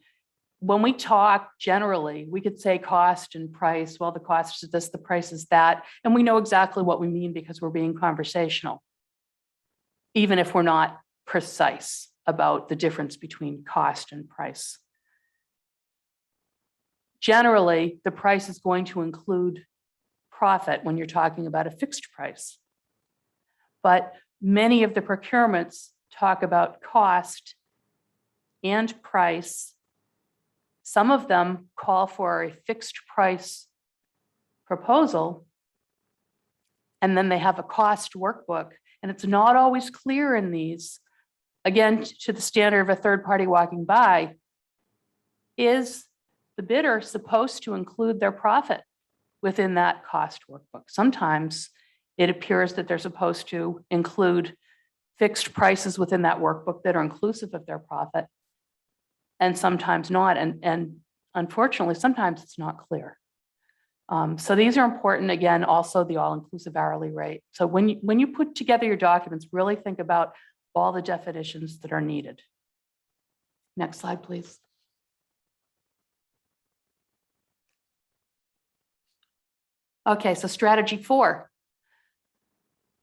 When we talk generally, we could say cost and price. Well, the cost is this, the price is that, and we know exactly what we mean because we're being conversational, even if we're not precise about the difference between cost and price. Generally, the price is going to include profit when you're talking about a fixed price. But many of the procurements talk about cost and price. Some of them call for a fixed price proposal, and then they have a cost workbook, and it's not always clear in these. Again, to the standard of a third party walking by, is the bidder supposed to include their profit within that cost workbook? Sometimes it appears that they're supposed to include fixed prices within that workbook that are inclusive of their profit, and sometimes not. And unfortunately, sometimes it's not clear. So these are important. Again, also the all-inclusive hourly rate. So when you put together your documents, really think about all the definitions that are needed. Next slide, please. Okay, so strategy 4.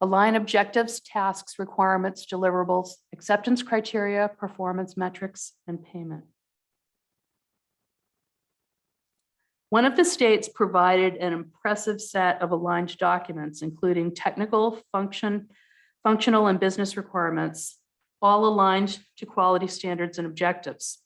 Align objectives, tasks, requirements, deliverables, acceptance criteria, performance metrics, and payment. One of the states provided an impressive set of aligned documents, including technical, functional, and business requirements, all aligned to quality standards and objectives.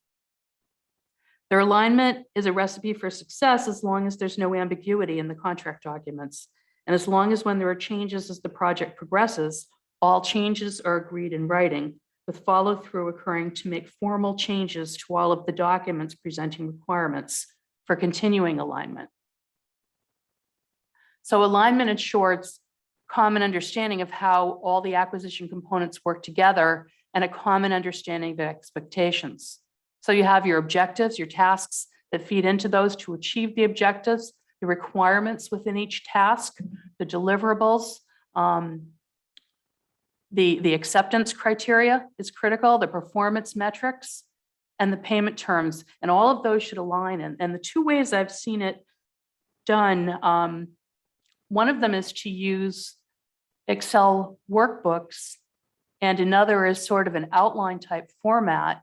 Their alignment is a recipe for success as long as there's no ambiguity in the contract documents. And as long as when there are changes as the project progresses, all changes are agreed in writing, with follow through occurring to make formal changes to all of the documents presenting requirements for continuing alignment. So alignment ensures common understanding of how all the acquisition components work together and a common understanding of expectations. So you have your objectives, your tasks that feed into those to achieve the objectives, the requirements within each task, the deliverables, the acceptance criteria is critical, the performance metrics, and the payment terms, and all of those should align. And the two ways I've seen it done, one of them is to use Excel workbooks, and another is sort of an outline type format.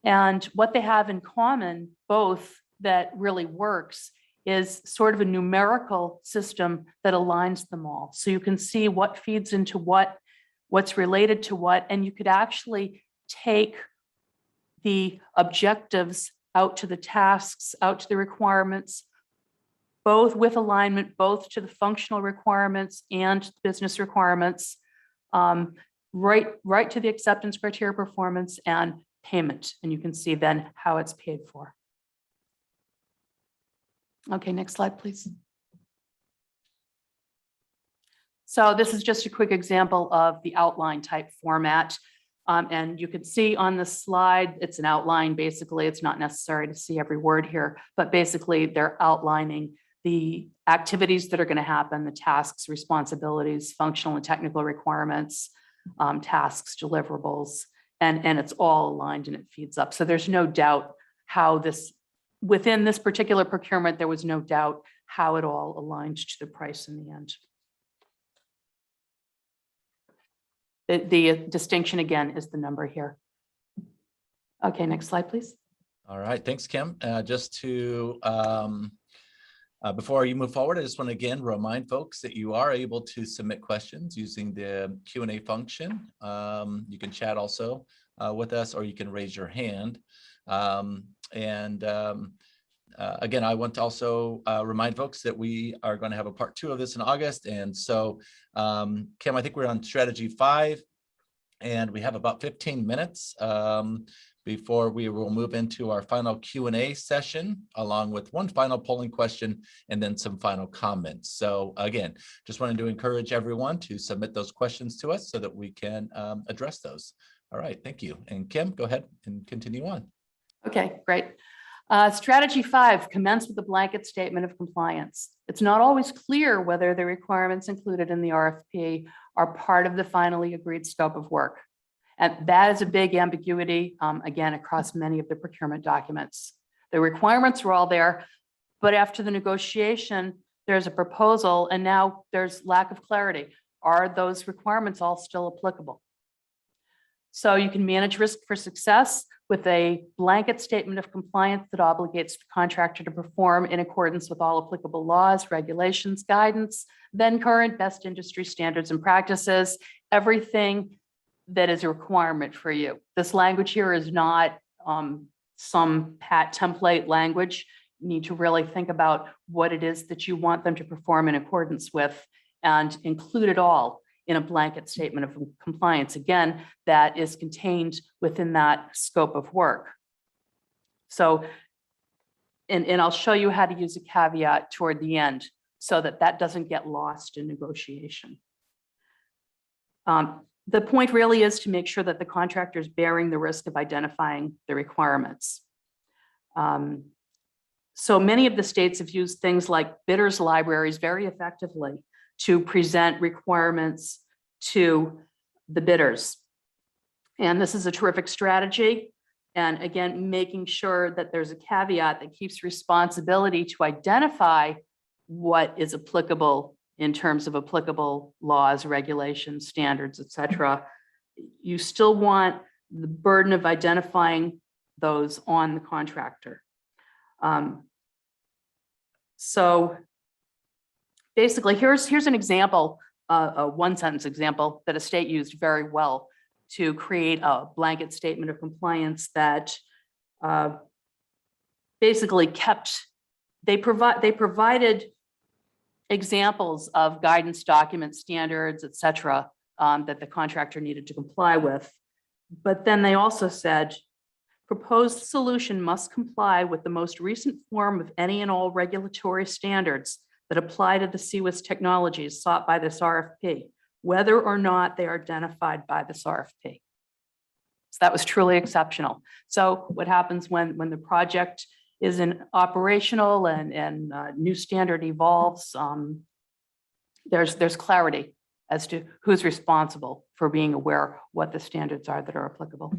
And what they have in common, both that really works, is sort of a numerical system that aligns them all. So you can see what feeds into what, what's related to what, and you could actually take the objectives out to the tasks, out to the requirements, both with alignment, both to the functional requirements and business requirements, right to the acceptance criteria, performance, and payment. And you can see then how it's paid for. Okay, next slide, please. So this is just a quick example of the outline type format. And you can see on the slide, it's an outline. Basically, it's not necessary to see every word here, but basically they're outlining the activities that are going to happen, the tasks, responsibilities, functional and technical requirements, tasks, deliverables, and it's all aligned and it feeds up. So there's no doubt how this, within this particular procurement, there was no doubt how it all aligned to the price in the end. The distinction again is the number here. Okay, next slide, please. All right, thanks, Kim. Just to, before you move forward, I just want to again remind folks that you are able to submit questions using the Q&A function. You can chat also with us, or you can raise your hand. Again, I want to also remind folks that we are going to have a part 2 of this in August. And so, Kim, I think we're on strategy 5, and we have about 15 minutes before we will move into our final Q&A session, along with one final polling question and then some final comments. So again, just wanted to encourage everyone to submit those questions to us so that we can address those. All right, thank you. And Kim, go ahead and continue on. Okay, great. Strategy 5, commence with a blanket statement of compliance. It's not always clear whether the requirements included in the RFP are part of the finally agreed scope of work. And that is a big ambiguity, again, across many of the procurement documents. The requirements were all there, but after the negotiation, there's a proposal, and now there's lack of clarity. Are those requirements all still applicable? So you can manage risk for success with a blanket statement of compliance that obligates the contractor to perform in accordance with all applicable laws, regulations, guidance, then current best industry standards and practices, everything that is a requirement for you. This language here is not some pat template language. You need to really think about what it is that you want them to perform in accordance with and include it all in a blanket statement of compliance, again, that is contained within that scope of work. So, and I'll show you how to use a caveat toward the end so that that doesn't get lost in negotiation. The point really is to make sure that the contractor is bearing the risk of identifying the requirements. So many of the states have used things like bidders' libraries very effectively to present requirements to the bidders. And this is a terrific strategy. And again, making sure that there's a caveat that keeps responsibility to identify what is applicable in terms of applicable laws, regulations, standards, et cetera. You still want the burden of identifying those on the contractor. So basically, here's an example, a one-sentence example that a state used very well to create a blanket statement of compliance that basically they provided examples of guidance documents, standards, et cetera, that the contractor needed to comply with. But then they also said, proposed solution must comply with the most recent form of any and all regulatory standards that apply to the CCWIS technologies sought by this RFP, whether or not they are identified by this RFP. So that was truly exceptional. So what happens when the project is in operational and new standard evolves, there's clarity as to who's responsible for being aware what the standards are that are applicable.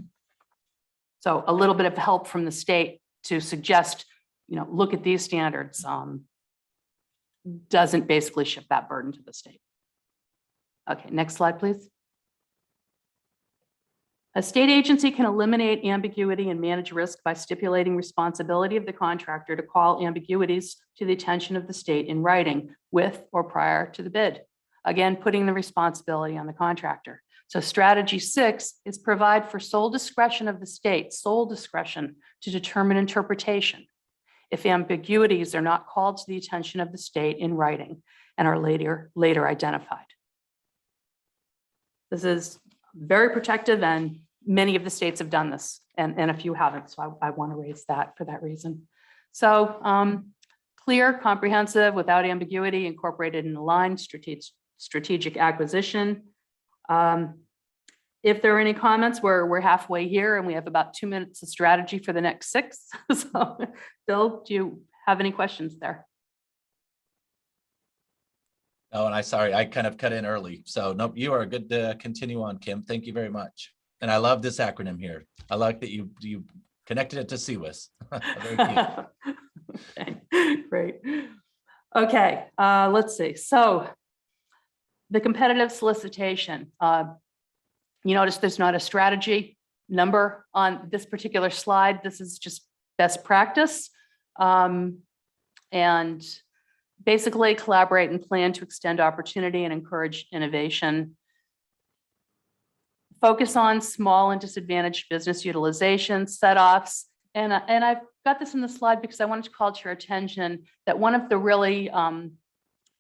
So a little bit of help from the state to suggest, look at these standards doesn't basically shift that burden to the state. Okay, next slide, please. A state agency can eliminate ambiguity and manage risk by stipulating responsibility of the contractor to call ambiguities to the attention of the state in writing with or prior to the bid. Again, putting the responsibility on the contractor. So strategy 6 is provide for sole discretion of the state, sole discretion to determine interpretation if ambiguities are not called to the attention of the state in writing and are later identified. This is very protective, and many of the states have done this, and a few haven't, so I want to raise that for that reason. So clear, comprehensive, without ambiguity, incorporated and aligned strategic acquisition. If there are any comments, we're halfway here and we have about 2 minutes of strategy for the next 6. So, Bill, do you have any questions there? Oh, and sorry, I kind of cut in early. So nope, you are good to continue on, Kim. Thank you very much. And I love this acronym here. I like that you connected it to CCWIS. Very cute. Okay, great. Okay, let's see. So the competitive solicitation. You notice there's not a strategy number on this particular slide. This is just best practice. And basically collaborate and plan to extend opportunity and encourage innovation. Focus on small and disadvantaged business utilization, set-offs. And I've got this in the slide because I wanted to call to your attention that one of the really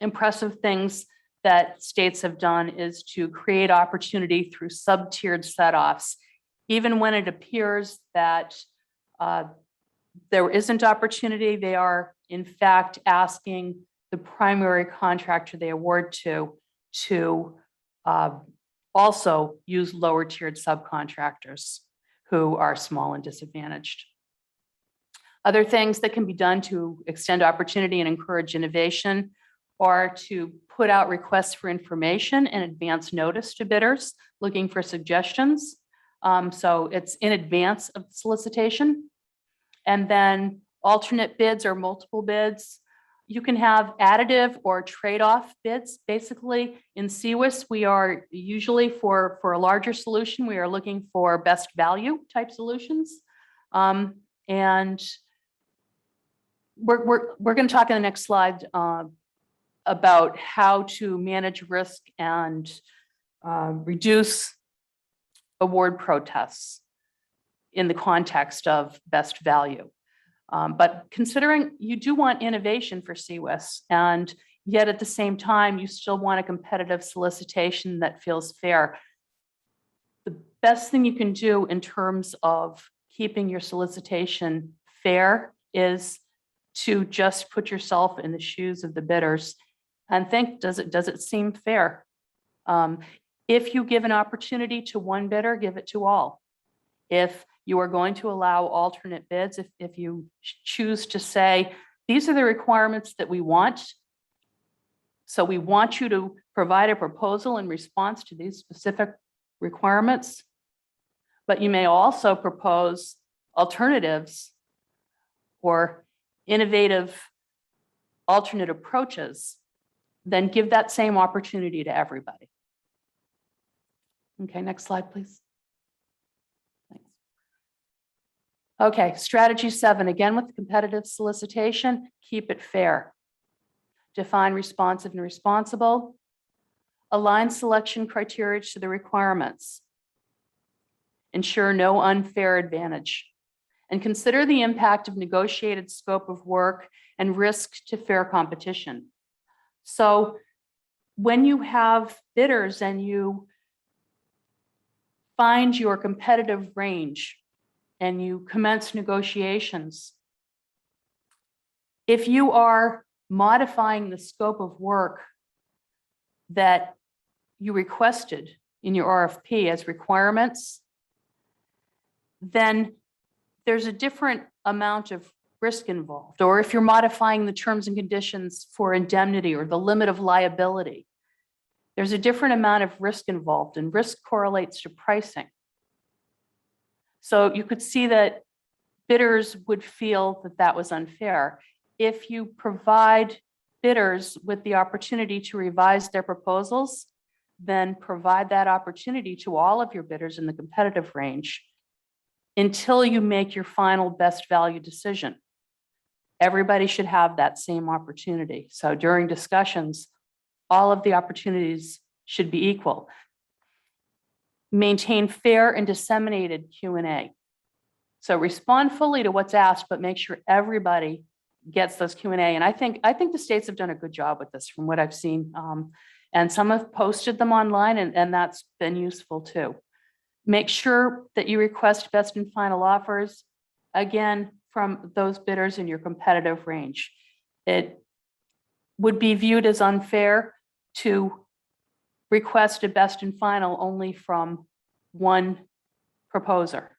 impressive things that states have done is to create opportunity through sub-tiered set-offs. Even when it appears that there isn't opportunity, they are in fact asking the primary contractor they award to also use lower tiered subcontractors who are small and disadvantaged. Other things that can be done to extend opportunity and encourage innovation are to put out requests for information and advance notice to bidders looking for suggestions. So it's in advance of solicitation. And then alternate bids or multiple bids. You can have additive or trade-off bids. Basically, in CCWIS, we are usually for a larger solution, we are looking for best value type solutions. And we're going to talk in the next slide about how to manage risk and reduce award protests in the context of best value. But considering you do want innovation for CCWIS, and yet at the same time, you still want a competitive solicitation that feels fair. The best thing you can do in terms of keeping your solicitation fair is to just put yourself in the shoes of the bidders and think, does it seem fair? If you give an opportunity to one bidder, give it to all. If you are going to allow alternate bids, if you choose to say, these are the requirements that we want, so we want you to provide a proposal in response to these specific requirements, but you may also propose alternatives or innovative alternate approaches, then give that same opportunity to everybody. Okay, next slide, please. Thanks. Okay, strategy 7, again with competitive solicitation, keep it fair. Define responsive and responsible. Align selection criteria to the requirements. Ensure no unfair advantage. And consider the impact of negotiated scope of work and risk to fair competition. So when you have bidders and you find your competitive range and you commence negotiations, if you are modifying the scope of work that you requested in your RFP as requirements, then there's a different amount of risk involved. Or if you're modifying the terms and conditions for indemnity or the limit of liability, there's a different amount of risk involved, and risk correlates to pricing. So you could see that bidders would feel that that was unfair. If you provide bidders with the opportunity to revise their proposals, then provide that opportunity to all of your bidders in the competitive range until you make your final best value decision. Everybody should have that same opportunity. So during discussions, all of the opportunities should be equal. Maintain fair and disseminated Q&A. So respond fully to what's asked, but make sure everybody gets those Q&A. And I think the states have done a good job with this from what I've seen. And some have posted them online, and that's been useful too. Make sure that you request best and final offers, again, from those bidders in your competitive range. It would be viewed as unfair to request a best and final only from one proposer.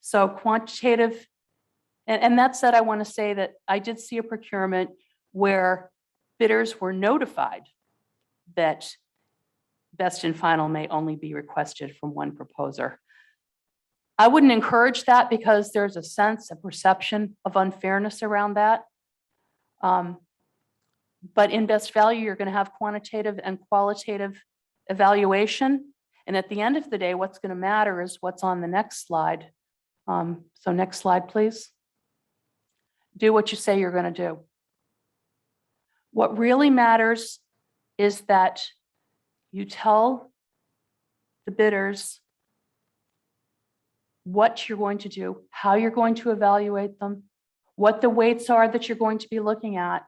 So quantitative, and that said, I want to say that I did see a procurement where bidders were notified that best and final may only be requested from one proposer. I wouldn't encourage that because there's a sense, a perception of unfairness around that. But in best value, you're going to have quantitative and qualitative evaluation. And at the end of the day, what's going to matter is what's on the next slide. So next slide, please. Do what you say you're going to do. What really matters is that you tell the bidders what you're going to do, how you're going to evaluate them, what the weights are that you're going to be looking at.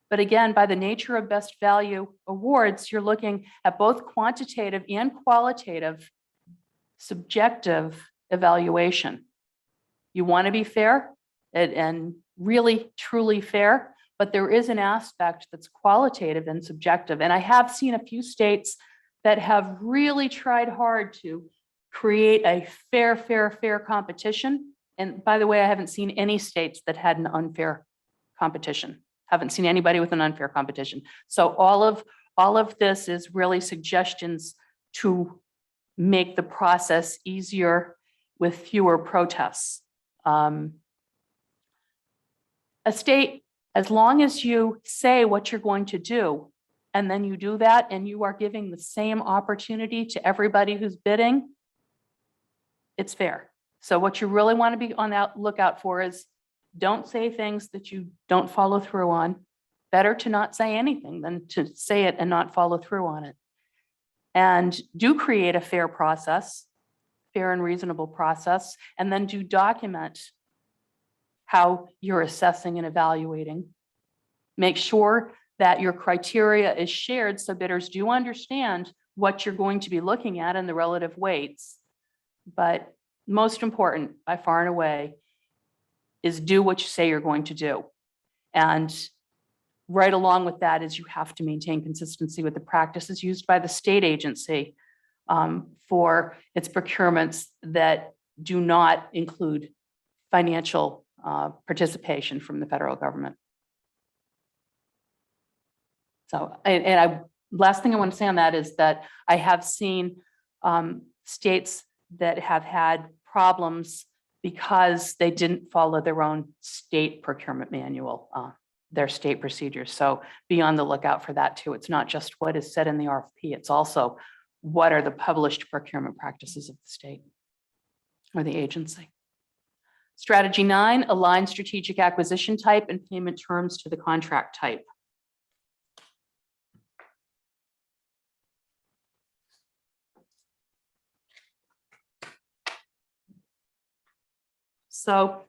But again, by the nature of best value awards, you're looking at both quantitative and qualitative subjective evaluation. You want to be fair and really, truly fair, but there is an aspect that's qualitative and subjective. And I have seen a few states that have really tried hard to create a fair competition. And by the way, I haven't seen any states that had an unfair competition. Haven't seen anybody with an unfair competition. So all of this is really suggestions to make the process easier with fewer protests. A state, as long as you say what you're going to do, and then you do that, and you are giving the same opportunity to everybody who's bidding, it's fair. So what you really want to be on that lookout for is don't say things that you don't follow through on. Better to not say anything than to say it and not follow through on it. And do create a fair process, fair and reasonable process, and then do document how you're assessing and evaluating. Make sure that your criteria is shared so bidders do understand what you're going to be looking at and the relative weights. But most important, by far and away, is do what you say you're going to do. And right along with that is you have to maintain consistency with the practices used by the state agency for its procurements that do not include financial participation from the federal government. So, last thing I want to say on that is that I have seen states that have had problems because they didn't follow their own state procurement manual, their state procedures. So be on the lookout for that too. It's not just what is said in the RFP, it's also what are the published procurement practices of the state or the agency. Strategy 9, align strategic acquisition type and payment terms to the contract type. So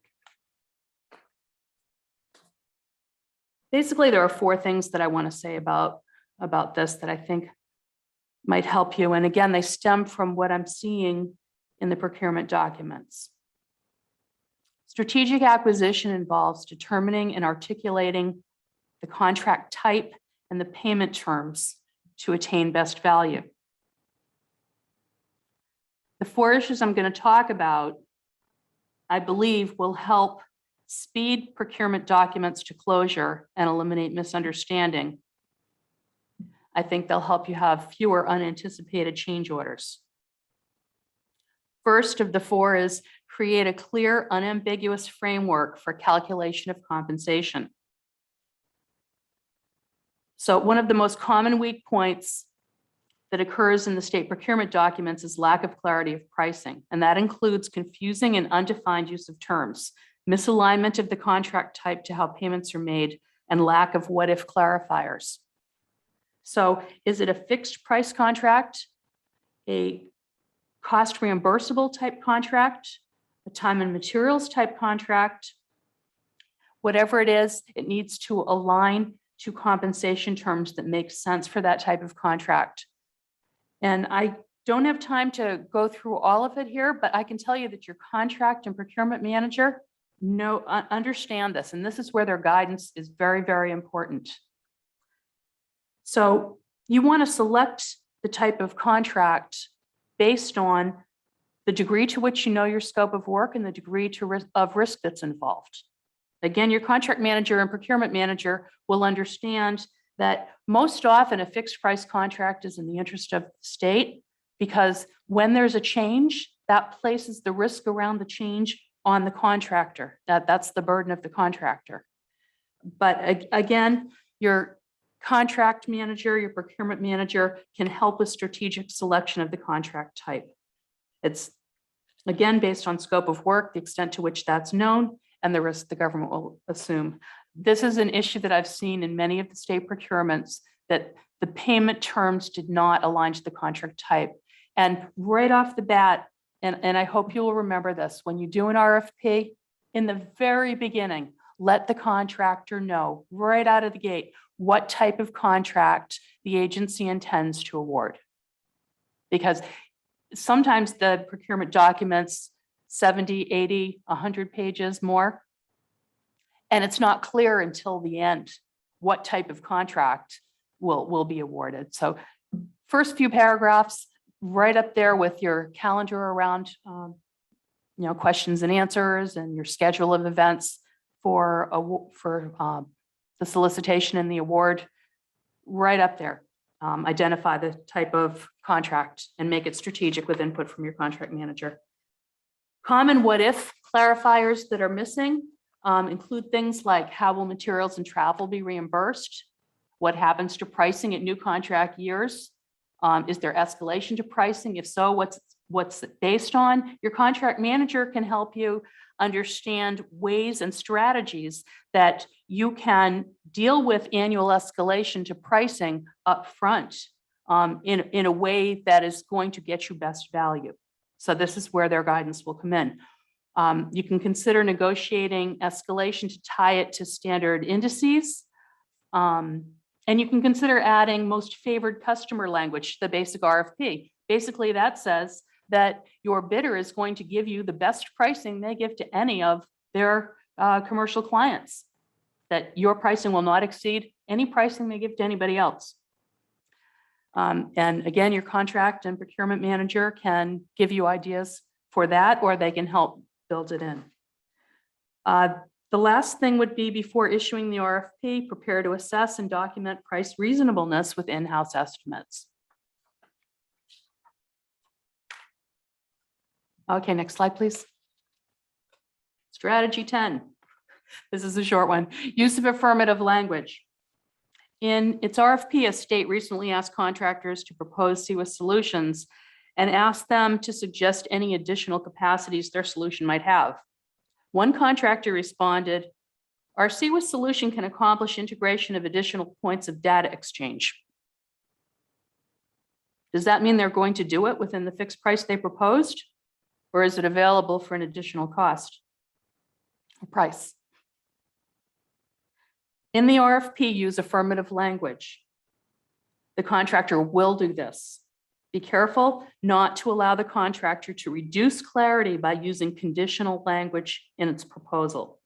basically, there are 4 things that I want to say about this that I think might help you. And again, they stem from what I'm seeing in the procurement documents. Strategic acquisition involves determining and articulating the contract type and the payment terms to attain best value. The 4 issues I'm going to talk about, I believe, will help speed procurement documents to closure and eliminate misunderstanding. I think they'll help you have fewer unanticipated change orders. First of the 4 is create a clear, unambiguous framework for calculation of compensation. So one of the most common weak points that occurs in the state procurement documents is lack of clarity of pricing, and that includes confusing and undefined use of terms, misalignment of the contract type to how payments are made, and lack of what-if clarifiers. So is it a fixed price contract, a cost reimbursable type contract, a time and materials type contract? Whatever it is, it needs to align to compensation terms that make sense for that type of contract. And I don't have time to go through all of it here, but I can tell you that your contract and procurement manager understand this, and this is where their guidance is very, very important. So you want to select the type of contract based on the degree to which you know your scope of work and the degree of risk that's involved. Again, your contract manager and procurement manager will understand that most often a fixed price contract is in the interest of the state, because when there's a change, that places the risk around the change on the contractor. That's the burden of the contractor. But again, your contract manager, your procurement manager can help with strategic selection of the contract type. It's, again, based on scope of work, the extent to which that's known, and the risk the government will assume. This is an issue that I've seen in many of the state procurements, that the payment terms did not align to the contract type. And right off the bat, and I hope you will remember this, when you do an RFP, in the very beginning, let the contractor know right out of the gate what type of contract the agency intends to award. Because sometimes the procurement documents 70, 80, 100 pages more, and it's not clear until the end what type of contract will be awarded. So first few paragraphs, right up there with your calendar around questions and answers and your schedule of events for the solicitation and the award, right up there. Identify the type of contract and make it strategic with input from your contract manager. Common what if clarifiers that are missing include things like, how will materials and travel be reimbursed? What happens to pricing at new contract years? Is there escalation to pricing? If so, what's it based on? Your contract manager can help you understand ways and strategies that you can deal with annual escalation to pricing up front in a way that is going to get you best value. So this is where their guidance will come in. You can consider negotiating escalation to tie it to standard indices. And you can consider adding most favored customer language to the basic RFP. Basically, that says that your bidder is going to give you the best pricing they give to any of their commercial clients, that your pricing will not exceed any pricing they give to anybody else. And again, your contract and procurement manager can give you ideas for that, or they can help build it in. The last thing would be, before issuing the RFP, prepare to assess and document price reasonableness with in-house estimates. Okay, next slide, please. Strategy 10. This is a short one. Use of affirmative language. In its RFP, a state recently asked contractors to propose CCWIS solutions and asked them to suggest any additional capacities their solution might have. One contractor responded, "Our CCWIS solution can accomplish integration of additional points of data exchange." Does that mean they're going to do it within the fixed price they proposed? Or is it available for an additional cost or price? In the RFP, use affirmative language. The contractor will do this. Be careful not to allow the contractor to reduce clarity by using conditional language in its proposal.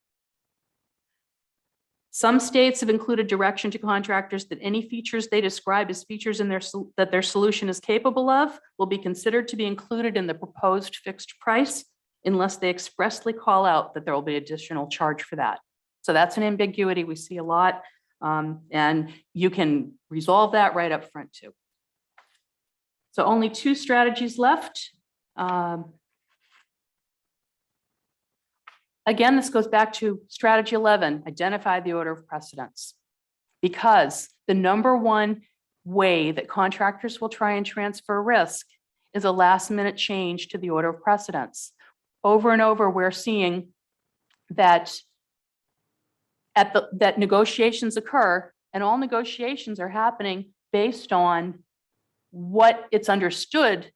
Some states have included direction to contractors that any features they describe as features in that their solution is capable of will be considered to be included in the proposed fixed price unless they expressly call out that there will be additional charge for that. So that's an ambiguity we see a lot, and you can resolve that right up front too. So only 2 strategies left. Again, this goes back to strategy 11, identify the order of precedence. Because the number one way that contractors will try and transfer risk is a last-minute change to the order of precedence. Over and over, we're seeing that that negotiations occur, and all negotiations are happening based on what it's understood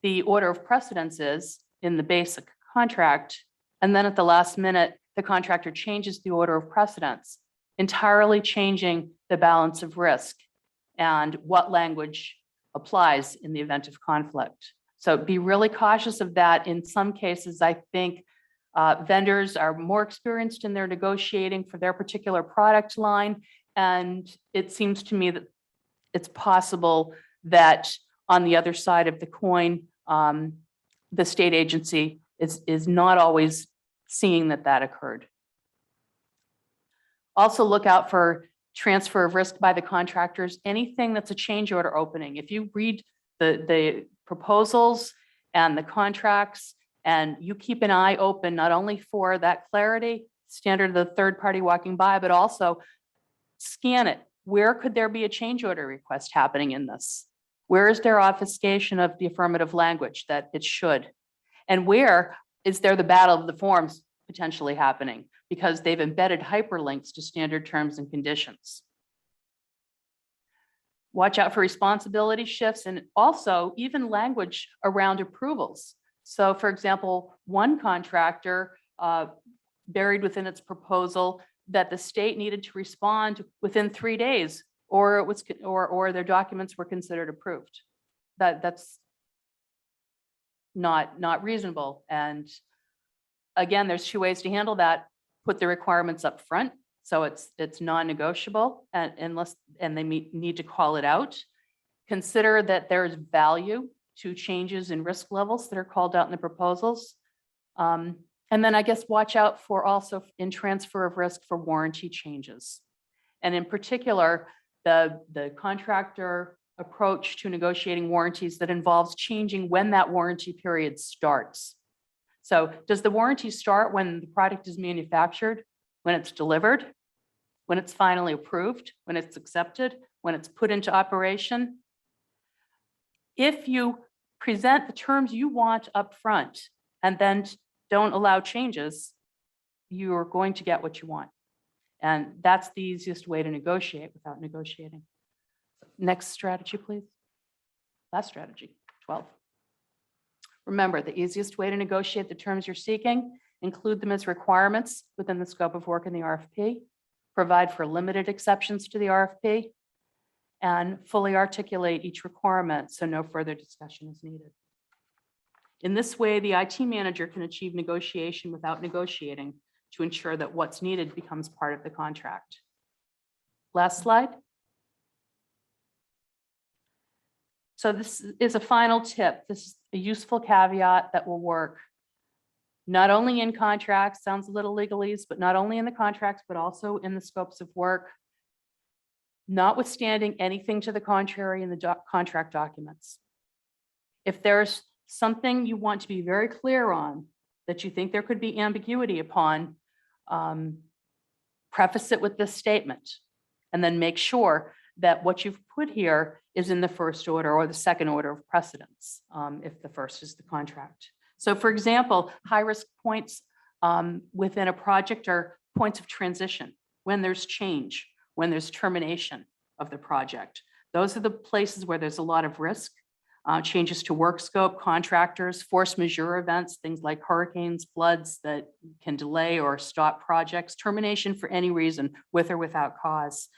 the order of precedence is in the basic contract. And then at the last minute, the contractor changes the order of precedence, entirely changing the balance of risk and what language applies in the event of conflict. So be really cautious of that. In some cases, I think vendors are more experienced in their negotiating for their particular product line. And it seems to me that it's possible that on the other side of the coin, the state agency is not always seeing that occurred. Also look out for transfer of risk by the contractors, anything that's a change order opening. If you read the proposals and the contracts and you keep an eye open, not only for that clarity, standard of the third party walking by, but also scan it. Where could there be a change order request happening in this? Where is there obfuscation of the affirmative language that it should? And where is there the battle of the forms potentially happening because they've embedded hyperlinks to standard terms and conditions? Watch out for responsibility shifts and also even language around approvals. So for example, one contractor buried within its proposal that the state needed to respond within 3 days or it was or their documents were considered approved. That's not reasonable. And again, there's 2 ways to handle that. Put the requirements up front, so it's non-negotiable, and unless they need to call it out. Consider that there's value to changes in risk levels that are called out in the proposals. And then I guess watch out for also in transfer of risk for warranty changes. And in particular, the contractor approach to negotiating warranties that involves changing when that warranty period starts. So does the warranty start when the product is manufactured, when it's delivered, when it's finally approved, when it's accepted, when it's put into operation? If you present the terms you want up front and then don't allow changes, you're going to get what you want. And that's the easiest way to negotiate without negotiating. Next strategy, please. Last strategy, 12. Remember, the easiest way to negotiate the terms you're seeking, include them as requirements within the scope of work in the RFP, provide for limited exceptions to the RFP, and fully articulate each requirement so no further discussion is needed. In this way, the IT manager can achieve negotiation without negotiating to ensure that what's needed becomes part of the contract. Last slide. So this is a final tip. This is a useful caveat that will work not only in contracts, sounds a little legalese, but not only in the contracts, but also in the scopes of work, notwithstanding anything to the contrary in the contract documents. If there's something you want to be very clear on that you think there could be ambiguity upon, preface it with this statement, and then make sure that what you've put here is in the first order or the second order of precedence, if the first is the contract. So for example, high-risk points within a project are points of transition, when there's change, when there's termination of the project. Those are the places where there's a lot of risk, changes to work scope, contractors, force majeure events, things like hurricanes, floods that can delay or stop projects, termination for any reason, with or without cause.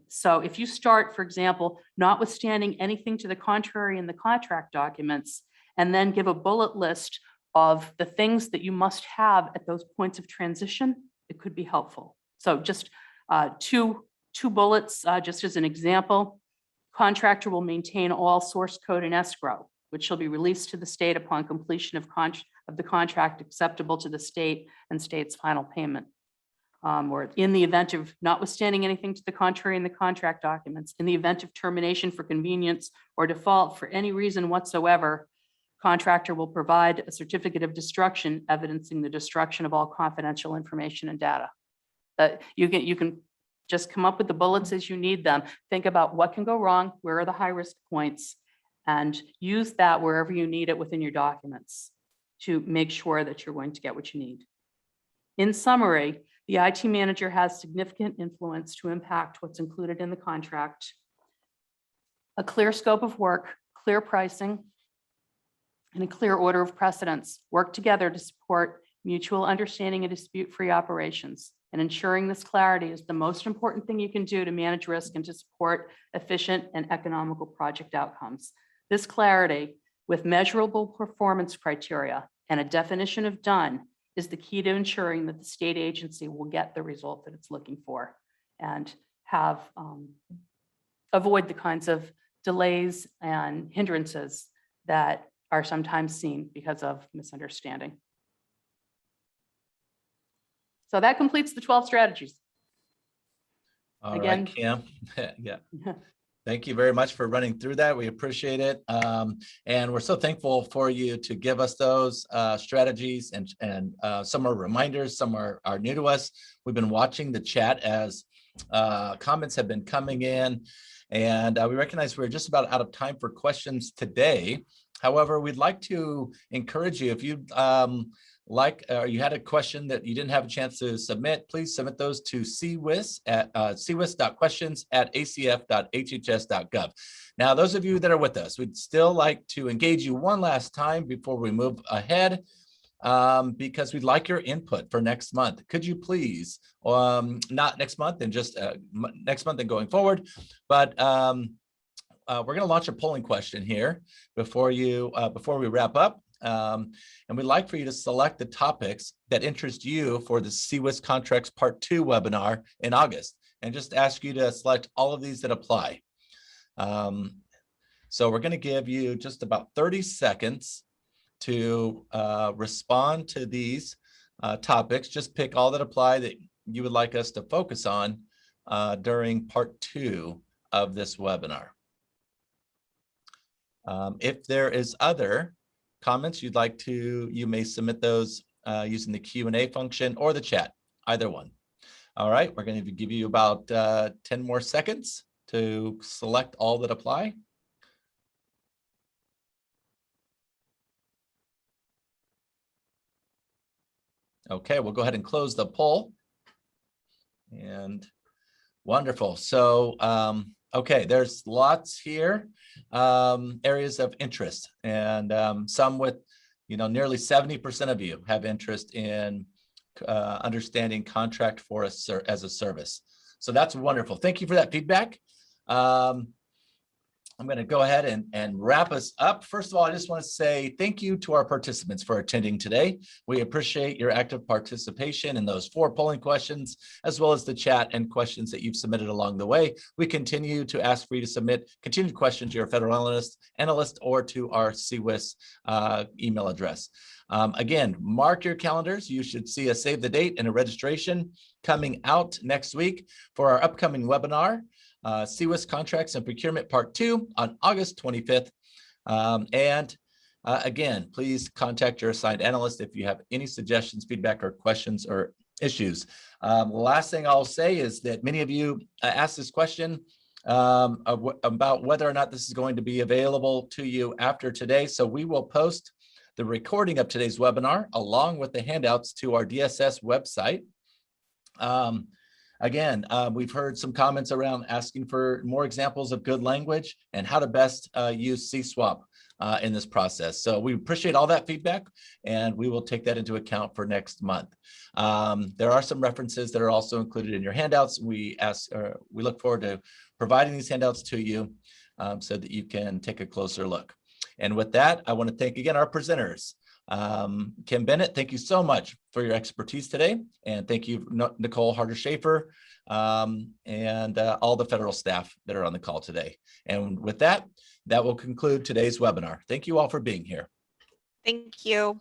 So if you start, for example, notwithstanding anything to the contrary in the contract documents, and then give a bullet list of the things that you must have at those points of transition, it could be helpful. So just two bullets, just as an example. Contractor will maintain all source code in escrow, which shall be released to the state upon completion of the contract acceptable to the state and state's final payment. Or in the event of notwithstanding anything to the contrary in the contract documents, in the event of termination for convenience or default for any reason whatsoever, contractor will provide a certificate of destruction evidencing the destruction of all confidential information and data. You can just come up with the bullets as you need them. Think about what can go wrong, where are the high risk points, and use that wherever you need it within your documents to make sure that you're going to get what you need. In summary, the IT manager has significant influence to impact what's included in the contract, a clear scope of work, clear pricing, and a clear order of precedence. Work together to support mutual understanding and dispute-free operations. And ensuring this clarity is the most important thing you can do to manage risk and to support efficient and economical project outcomes. This clarity, with measurable performance criteria and a definition of done, is the key to ensuring that the state agency will get the result that it's looking for and have avoid the kinds of delays and hindrances that are sometimes seen because of misunderstanding. So that completes the 12 strategies. All Again- right, Kim. Yeah. Thank you very much for running through that. We appreciate it. And we're so thankful for you to give us those strategies, and some are reminders, some are new to us. We've been watching the chat as comments have been coming in, and we recognize we're just about out of time for questions today. However, we'd like to encourage you, if you'd you had a question that you didn't have a chance to submit, please submit those to CWIS at cwis.questions@acf.hhs.gov. Now, those of you that are with us, we'd still like to engage you one last time before we move ahead, because we'd like your input for next month. Could you please, not next month and just next month and going forward, but we're going to launch a polling question here before we wrap up. And we'd like for you to select the topics that interest you for the CWIS Contracts Part 2 webinar in August, and just ask you to select all of these that apply. So we're going to give you just about 30 seconds to respond to these topics. Just pick all that apply that you would like us to focus on during Part 2 of this webinar. If there is other comments you'd like to, you may submit those using the Q&A function or the chat, either one. All right, we're going to give you about 10 more seconds to select all that apply. Okay, we'll go ahead and close the poll. And wonderful. So, okay, there's lots here, areas of interest, and some with, nearly 70% of you have interest in understanding contract for as a service. So that's wonderful. Thank you for that feedback. I'm going to go ahead and wrap us up. First of all, I just want to say thank you to our participants for attending today. We appreciate your active participation in those 4 polling questions, as well as the chat and questions that you've submitted along the way. We continue to ask for you to submit continued questions to your federal analyst or to our CWIS email address. Again, mark your calendars. You should see a save the date and a registration coming out next week for our upcoming webinar, CWIS Contracts and Procurement Part 2 on August 25th. Again, please contact your assigned analyst if you have any suggestions, feedback, or questions or issues. Last thing I'll say is that many of you asked this question about whether or not this is going to be available to you after today. So we will post the recording of today's webinar along with the handouts to our DSS website. Again, we've heard some comments around asking for more examples of good language and how to best use CSWAP in this process. So we appreciate all that feedback, and we will take that into account for next month. There are some references that are also included in your handouts. We look forward to providing these handouts to you so that you can take a closer look. And with that, I want to thank again our presenters. Kim Bennett, thank you so much for your expertise today. And thank you, Nicole Harder-Schaefer, and all the federal staff that are on the call today. And with that, that will conclude today's webinar. Thank you all for being here. Thank you.